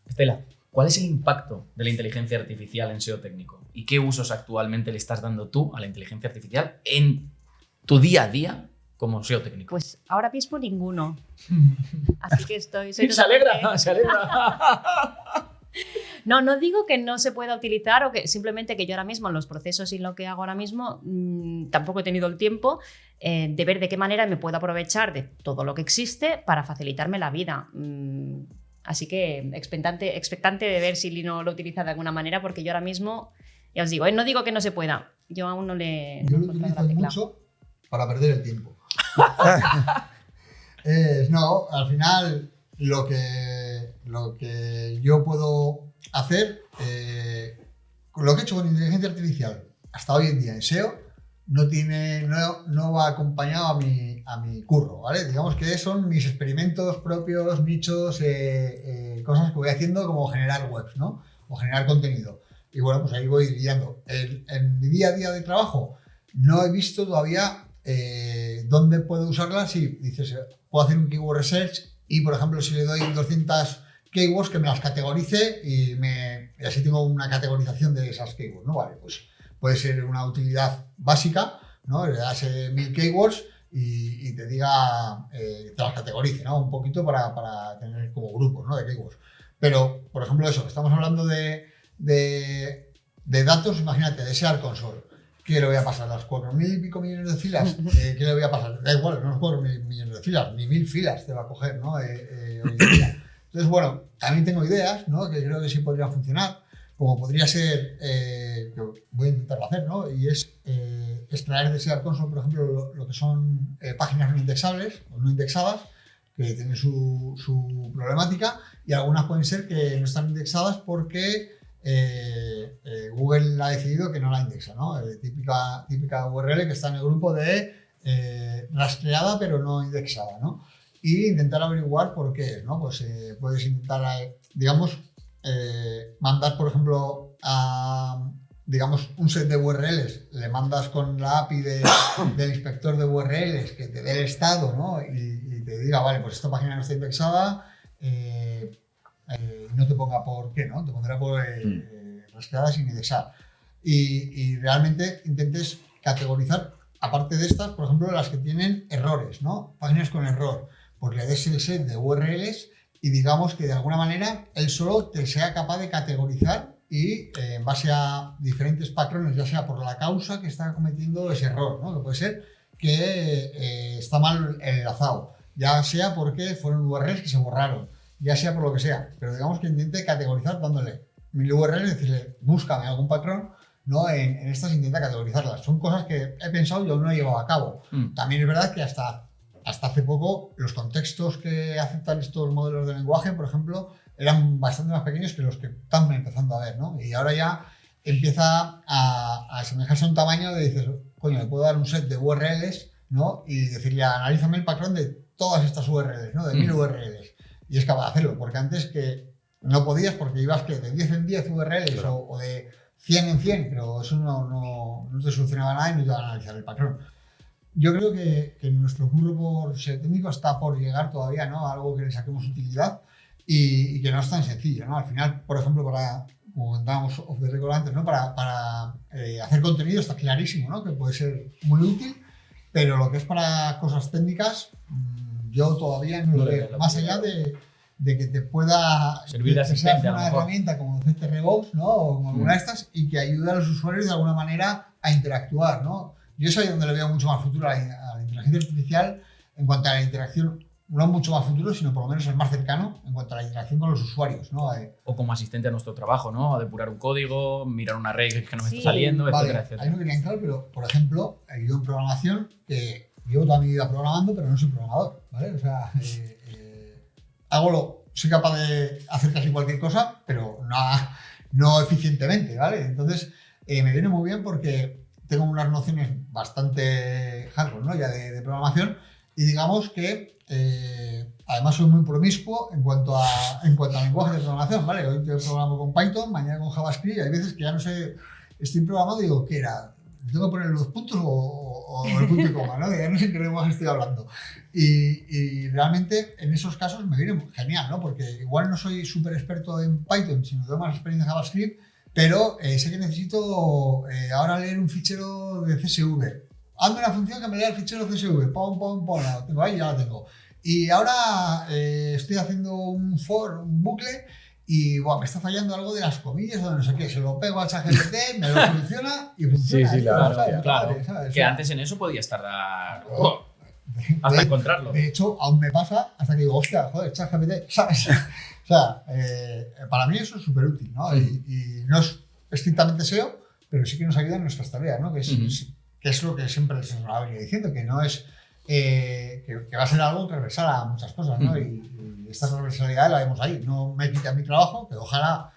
A: Estela, ¿cuál es el impacto de la inteligencia artificial en SEO técnico? ¿Y qué usos actualmente le estás dando tú a la inteligencia artificial en tu día a día como SEO técnico?
B: Pues ahora mismo ninguno. Así que soy
A: se alegra, se alegra.
B: No digo que no se pueda utilizar o que simplemente que yo ahora mismo en los procesos y lo que hago ahora mismo tampoco he tenido el tiempo de ver de qué manera me puedo aprovechar de todo lo que existe para facilitarme la vida. Así que expectante de ver si Lino lo utiliza de alguna manera, porque yo ahora mismo, ya os digo, no digo que no se pueda, yo aún no le...
C: Yo lo utilizo mucho para perder el tiempo. No, al final lo que yo puedo hacer, lo que he hecho con inteligencia artificial hasta hoy en día en SEO, no va acompañado a mi curro, ¿vale? Digamos que son mis experimentos propios, nichos, cosas que voy haciendo como generar webs, ¿no? O generar contenido. Y bueno, pues ahí voy guiando. En mi día a día de trabajo no he visto todavía dónde puedo usarla. Si dices, puedo hacer un keyword research y, por ejemplo, si le doy 200 keywords, que me las categorice y así tengo una categorización de esas keywords, ¿no? Vale, pues puede ser una utilidad básica, ¿no? Le das 1000 keywords y te diga, te las categorice, ¿no? Un poquito para tener como grupos, ¿no? De keywords. Pero, por ejemplo, eso, estamos hablando de datos, imagínate, de Search Console. ¿Qué le voy a pasar? ¿Las 4.000 y pico millones de filas? ¿Qué le voy a pasar? Da igual, no es 4.000 millones de filas, ni 1.000 filas te va a coger, ¿no? Hoy en día. Entonces, bueno, también tengo ideas, ¿no? Que creo que sí podrían funcionar, como podría ser, que voy a intentarlo hacer, ¿no? Y es extraer de Search Console, por ejemplo, lo que son páginas no indexables o no indexadas que tienen su problemática, y algunas pueden ser que no están indexadas porque Google ha decidido que no la indexa, ¿no? Típica URL que está en el grupo de rastreada pero no indexada, ¿no? Y intentar averiguar por qué es, ¿no? Pues puedes intentar, digamos, mandar, por ejemplo, a un set de URLs, le mandas con la API del inspector de URLs que te dé el estado, ¿no? Y te diga, vale, pues esta página no está indexada, no te ponga por qué, ¿no? Te pondrá por rastreada sin indexar. Y realmente intentes categorizar, aparte de estas, por ejemplo, las que tienen errores, ¿no? Páginas con error. Pues le des el set de URLs y digamos que de alguna manera él solo te sea capaz de categorizar y en base a diferentes patrones, ya sea por la causa que está cometiendo ese error, ¿no? Que puede ser que está mal enlazado, ya sea porque fueron URLs que se borraron, ya sea por lo que sea, pero digamos que intente categorizar dándole 1000 URLs, decirle, búscame algún patrón, ¿no? En estas intenta categorizarlas. Son cosas que he pensado y aún no he llevado a cabo. También es verdad que hasta hace poco los contextos que aceptan estos modelos de lenguaje, por ejemplo, eran bastante más pequeños que los que están empezando a ver, ¿no? Y ahora ya empieza a asemejarse a un tamaño de dices, coño, le puedo dar un set de URLs, ¿no? Y decirle, analízame el patrón de todas estas URLs, ¿no? De 1000 URLs. Y es capaz de hacerlo, porque antes que no podías porque ibas que de 10 en 10 URLs, claro, o de 100 en 100, pero eso no te solucionaba nada y no te iba a analizar el patrón. Yo creo que nuestro curro por ser técnico está por llegar todavía, ¿no? A algo que le saquemos utilidad y que no es tan sencillo, ¿no? Al final, por ejemplo, como comentábamos off the record antes, ¿no? Para hacer contenido está clarísimo, ¿no? Que puede ser muy útil, pero lo que es para cosas técnicas, yo todavía no lo veo. Más allá de que te pueda
A: servir de asistente,
C: una herramienta como CTRBox, ¿no? O como alguna de estas, y que ayude a los usuarios de alguna manera a interactuar, ¿no? Yo es ahí donde le veo mucho más futuro a la inteligencia artificial en cuanto a la interacción, no mucho más futuro, sino por lo menos el más cercano en cuanto a la interacción con los usuarios, ¿no?
A: O como asistente a nuestro trabajo, ¿no? A depurar un código, mirar una array que no me
B: Sí.
A: está saliendo,
C: Vale,
A: etcétera, etcétera.
C: ahí no quería entrar, pero por ejemplo, yo en programación, que llevo toda mi vida programando, pero no soy programador, ¿vale? O sea, soy capaz de hacer casi cualquier cosa, pero no eficientemente, ¿vale? Entonces, me viene muy bien porque tengo unas nociones bastante hardcore, ¿no? Ya de programación, y digamos que además soy muy promiscuo en cuanto a lenguaje de programación, ¿vale? Hoy yo programo con Python, mañana con JavaScript, y hay veces que ya no sé, estoy programando y digo, ¿qué era? ¿Tengo que poner los puntos o el punto y coma, ¿no? Ya no sé en qué lenguaje estoy hablando. Y realmente en esos casos me viene genial, ¿no? Porque igual no soy súper experto en Python, sino tengo más experiencia en JavaScript, pero sé que necesito ahora leer un fichero de CSV. Hazme una función que me lea el fichero CSV. Pum, la tengo ahí, ya la tengo. Y ahora estoy haciendo un bucle, y me está fallando algo de las comillas o de no sé qué. Se lo pego al ChatGPT, me lo soluciona y funciona.
D: Sí,
A: Claro.
C: ¿sabes?
A: Que antes en eso podías tardar hasta encontrarlo.
C: De hecho, aún me pasa hasta que digo, hostia, joder, ChatGPT, ¿sabes? O sea, para mí eso es súper útil, ¿no? Y no es estrictamente SEO, pero sí que nos ayuda en nuestras tareas, ¿no? Que es lo que siempre se nos ha venido diciendo, que no es que va a ser algo transversal a muchas cosas, ¿no? Y esta transversalidad la vemos ahí. No me quita mi trabajo, que ojalá,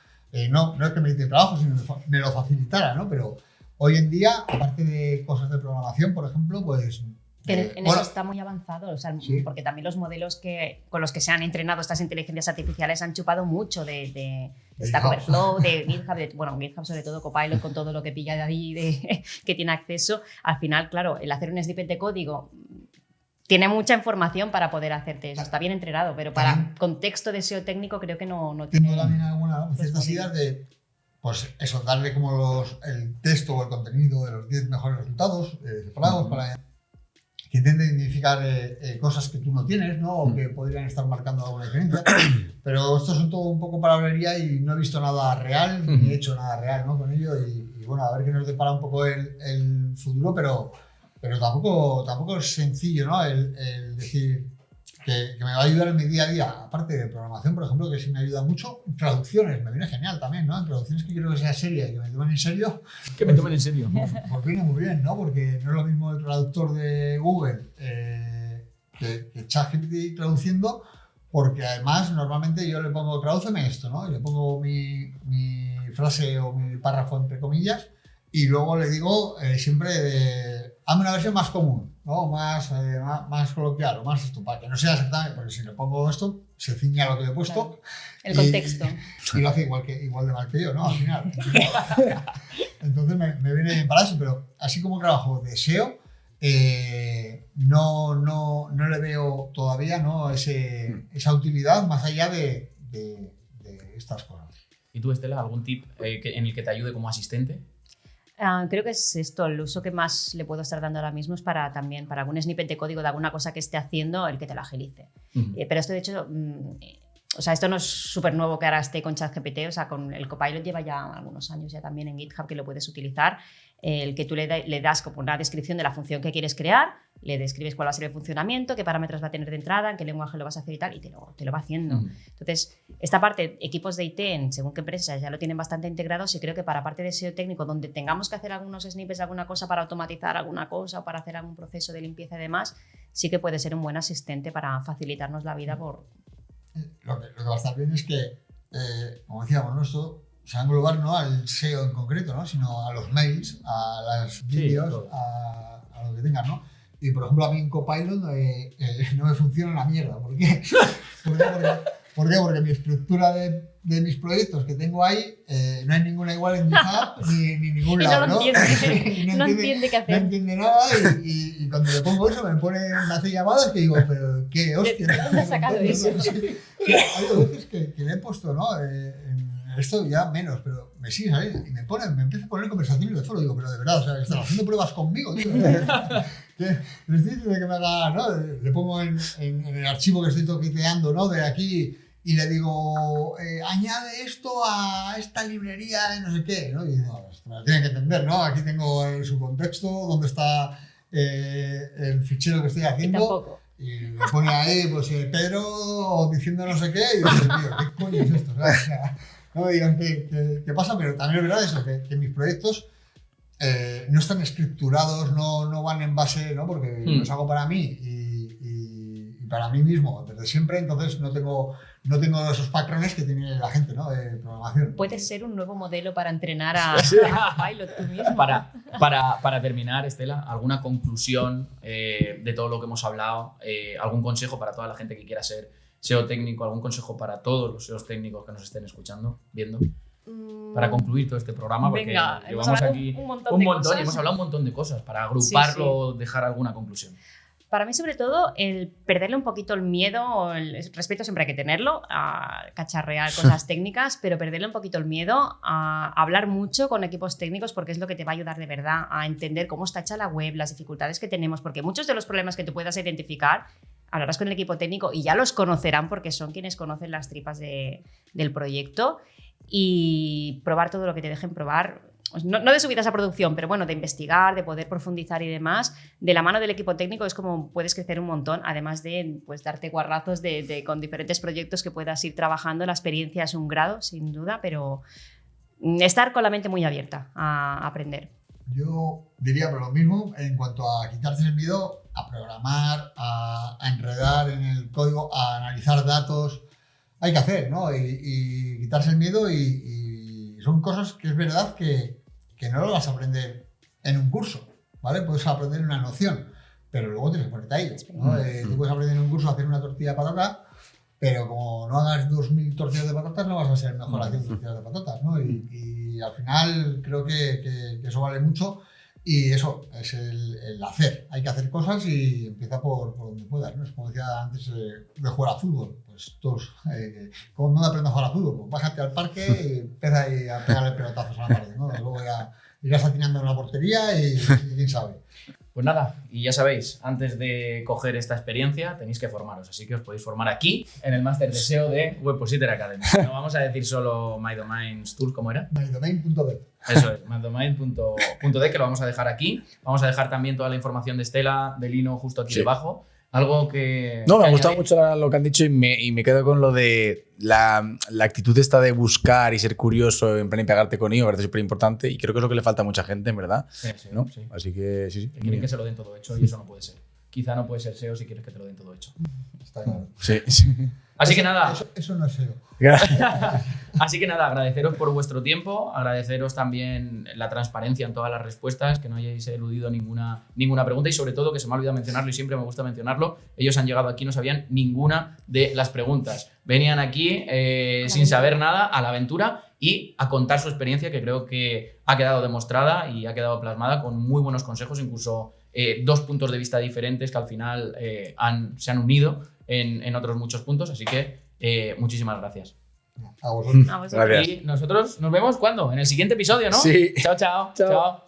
C: no es que me quite el trabajo, sino me lo facilitara, ¿no? Pero hoy en día, aparte de cosas de programación, por ejemplo, pues...
B: En eso está muy avanzado, o sea, sí, porque también los modelos con los que se han entrenado estas inteligencias artificiales han chupado mucho de Stack Overflow, de GitHub, GitHub sobre todo, Copilot, con todo lo que pilla de ahí, que tiene acceso. Al final, claro, el hacer un snippet de código tiene mucha información para poder hacerte eso, está bien entrenado, pero para contexto de SEO técnico creo que no tiene...
C: Tengo también ciertas ideas de, pues eso, darle como el texto o el contenido de los 10 mejores resultados separados para que intente identificar cosas que tú no tienes, ¿no? O que podrían estar marcando alguna diferencia. Pero esto es todo un poco palabrería y no he visto nada real, ni he hecho nada real, ¿no? Con ello. Y bueno, a ver qué nos depara un poco el futuro, pero tampoco es sencillo, ¿no? El decir que me va a ayudar en mi día a día, aparte de programación, por ejemplo, que sí me ayuda mucho. Traducciones, me viene genial también, ¿no? En traducciones que quiero que sea seria y que me tomen en serio.
A: Que me tomen en serio.
C: Pues viene muy bien, ¿no? Porque no es lo mismo el traductor de Google, que ChatGPT traduciendo, porque además normalmente yo le pongo tradúceme esto, ¿no? Y le pongo mi frase o mi párrafo entre comillas y luego le digo siempre hazme una versión más común, ¿no? Más coloquial o más esto, para que no sea exactamente, porque si le pongo esto se ciña a lo que le he puesto.
B: Claro. El contexto.
C: Y lo hace igual de mal que yo, ¿no? Al final. Entonces me viene bien para eso, pero así como trabajo de SEO, no le veo todavía, ¿no? esa utilidad más allá de estas cosas.
A: ¿Y tú, Estela, algún tip en el que te ayude como asistente?
B: Creo que es esto, el uso que más le puedo estar dando ahora mismo es para algún snippet de código de alguna cosa que esté haciendo, el que te lo agilice. Pero esto de hecho, o sea, esto no es súper nuevo que ahora esté con ChatGPT, o sea, con el Copilot lleva ya algunos años ya también en GitHub que lo puedes utilizar, el que tú le das como una descripción de la función que quieres crear, le describes cuál va a ser el funcionamiento, qué parámetros va a tener de entrada, en qué lenguaje lo vas a hacer y tal, y te lo va haciendo. Entonces, esta parte, equipos de IT, según qué empresas, ya lo tienen bastante integrado, y creo que para parte de SEO técnico, donde tengamos que hacer algunos snippets, alguna cosa para automatizar alguna cosa o para hacer algún proceso de limpieza y demás, sí que puede ser un buen asistente para facilitarnos la vida por...
C: Lo que va a estar bien es que, como decíamos, ¿no? Esto se va a englobar no al SEO en concreto, ¿no? Sino a los mails, a los vídeos, a lo que tengan, ¿no? Y por ejemplo, a mí en Copilot no me funciona la mierda. ¿Por qué? ¿Por qué? Porque mi estructura de mis proyectos que tengo ahí, no hay ninguna igual en GitHub ni ningún lado,
B: ¿no? No entiende qué hacer.
C: No entiende nada y cuando le pongo eso me hace llamadas que digo, pero qué hostia.
B: ¿De dónde has sacado eso?
C: Hay veces que le he puesto, ¿no? Esto ya menos, pero me sigue saliendo y me empieza a poner conversaciones de foro. Digo, pero de verdad, o sea, están haciendo pruebas conmigo, tío. Les estoy diciendo que me haga, ¿no? Le pongo en el archivo que estoy toqueteando, ¿no? De aquí y le digo, añade esto a esta librería de no sé qué, ¿no? Y no, me lo tienen que entender, ¿no? Aquí tengo su contexto, dónde está el fichero que estoy haciendo.
B: Y tampoco.
C: Y me pone ahí, pues, Pedro diciendo no sé qué, y digo, tío, ¿qué coño es esto? ¿Sabes? O sea, no me digan qué pasa, pero también es verdad eso, que mis proyectos no están escripturados, no van en base, ¿no? Porque los hago para mí y para mí mismo desde siempre, entonces no tengo esos patrones que tiene la gente, ¿no? De programación.
B: Puede ser un nuevo modelo para entrenar a Pilot tú mismo.
A: Para terminar, Estela, ¿alguna conclusión de todo lo que hemos hablado? ¿Algún consejo para toda la gente que quiera ser SEO técnico? ¿Algún consejo para todos los SEOs técnicos que nos estén escuchando, viendo? Para concluir todo este programa, porque
B: venga,
A: llevamos aquí
B: un montón
A: y hemos hablado un montón de cosas. Para agruparlo, dejar alguna conclusión.
B: Para mí, sobre todo, el perderle un poquito el miedo, el respeto siempre hay que tenerlo, a cacharrear cosas técnicas, pero perderle un poquito el miedo a hablar mucho con equipos técnicos porque es lo que te va a ayudar de verdad a entender cómo está hecha la web, las dificultades que tenemos, porque muchos de los problemas que tú puedas identificar, hablarás con el equipo técnico y ya los conocerán porque son quienes conocen las tripas del proyecto y probar todo lo que te dejen probar. No de subidas a producción, pero bueno, de investigar, de poder profundizar y demás, de la mano del equipo técnico es como puedes crecer un montón, además de pues, darte guarrazos con diferentes proyectos que puedas ir trabajando. La experiencia es un grado, sin duda, pero estar con la mente muy abierta a aprender.
C: Yo diría lo mismo en cuanto a quitarse el miedo a programar, a enredar en el código, a analizar datos. Hay que hacer, ¿no? Y quitarse el miedo y son cosas que es verdad que no lo vas a aprender en un curso, ¿vale? Puedes aprender una noción, pero luego tienes que ponerte ahí, ¿no? Tú puedes aprender en un curso a hacer una tortilla de patata, pero como no hagas 2000 tortillas de patatas no vas a ser el mejor haciendo tortillas de patatas, ¿no? Y al final creo que eso vale mucho y eso es el hacer. Hay que hacer cosas y empieza por donde puedas, ¿no? Es como decía antes de jugar a fútbol. Pues todos, ¿cómo no aprendes a jugar a fútbol? Pues bájate al parque y empieza ahí a pegarle pelotazos a la pared, ¿no? Luego ya irás atinando en la portería y quién sabe.
A: Pues nada, y ya sabéis, antes de coger esta experiencia tenéis que formaros, así que os podéis formar aquí en el máster de SEO de Webpositor Academy. No vamos a decir solo My Domains Tour, ¿cómo era?
C: mydomain.dev.
A: Eso es, mydomain.dev, que lo vamos a dejar aquí. Vamos a dejar también toda la información de Estela, de Lino, justo aquí debajo. Algo que...
D: No, me ha gustado mucho lo que han dicho y me quedo con lo de la actitud esta de buscar y ser curioso en plan y pegarte con ello, me parece súper importante y creo que es lo que le falta a mucha gente, en verdad.
A: Sí,
D: ¿no?
A: sí.
D: Así que sí.
A: Quieren que se lo den todo hecho y eso no puede ser. quizá no puedes ser SEO si quieres que te lo den todo hecho.
C: Está claro.
D: Sí.
A: Así que nada,
C: Eso no es SEO.
A: así que nada, agradeceros por vuestro tiempo, agradeceros también la transparencia en todas las respuestas, que no hayáis eludido ninguna pregunta y sobre todo, que se me ha olvidado mencionarlo y siempre me gusta mencionarlo, ellos han llegado aquí y no sabían ninguna de las preguntas. Venían aquí sin saber nada, a la aventura y a contar su experiencia, que creo que ha quedado demostrada y ha quedado plasmada con muy buenos consejos, incluso 2 puntos de vista diferentes que al final se han unido en otros muchos puntos, así que muchísimas gracias.
C: A vosotros.
B: A vosotros.
D: Gracias.
A: Y nosotros nos vemos ¿cuándo? En el siguiente episodio, ¿no?
D: Sí.
A: Chao, chao.
D: Chao.
A: Chao.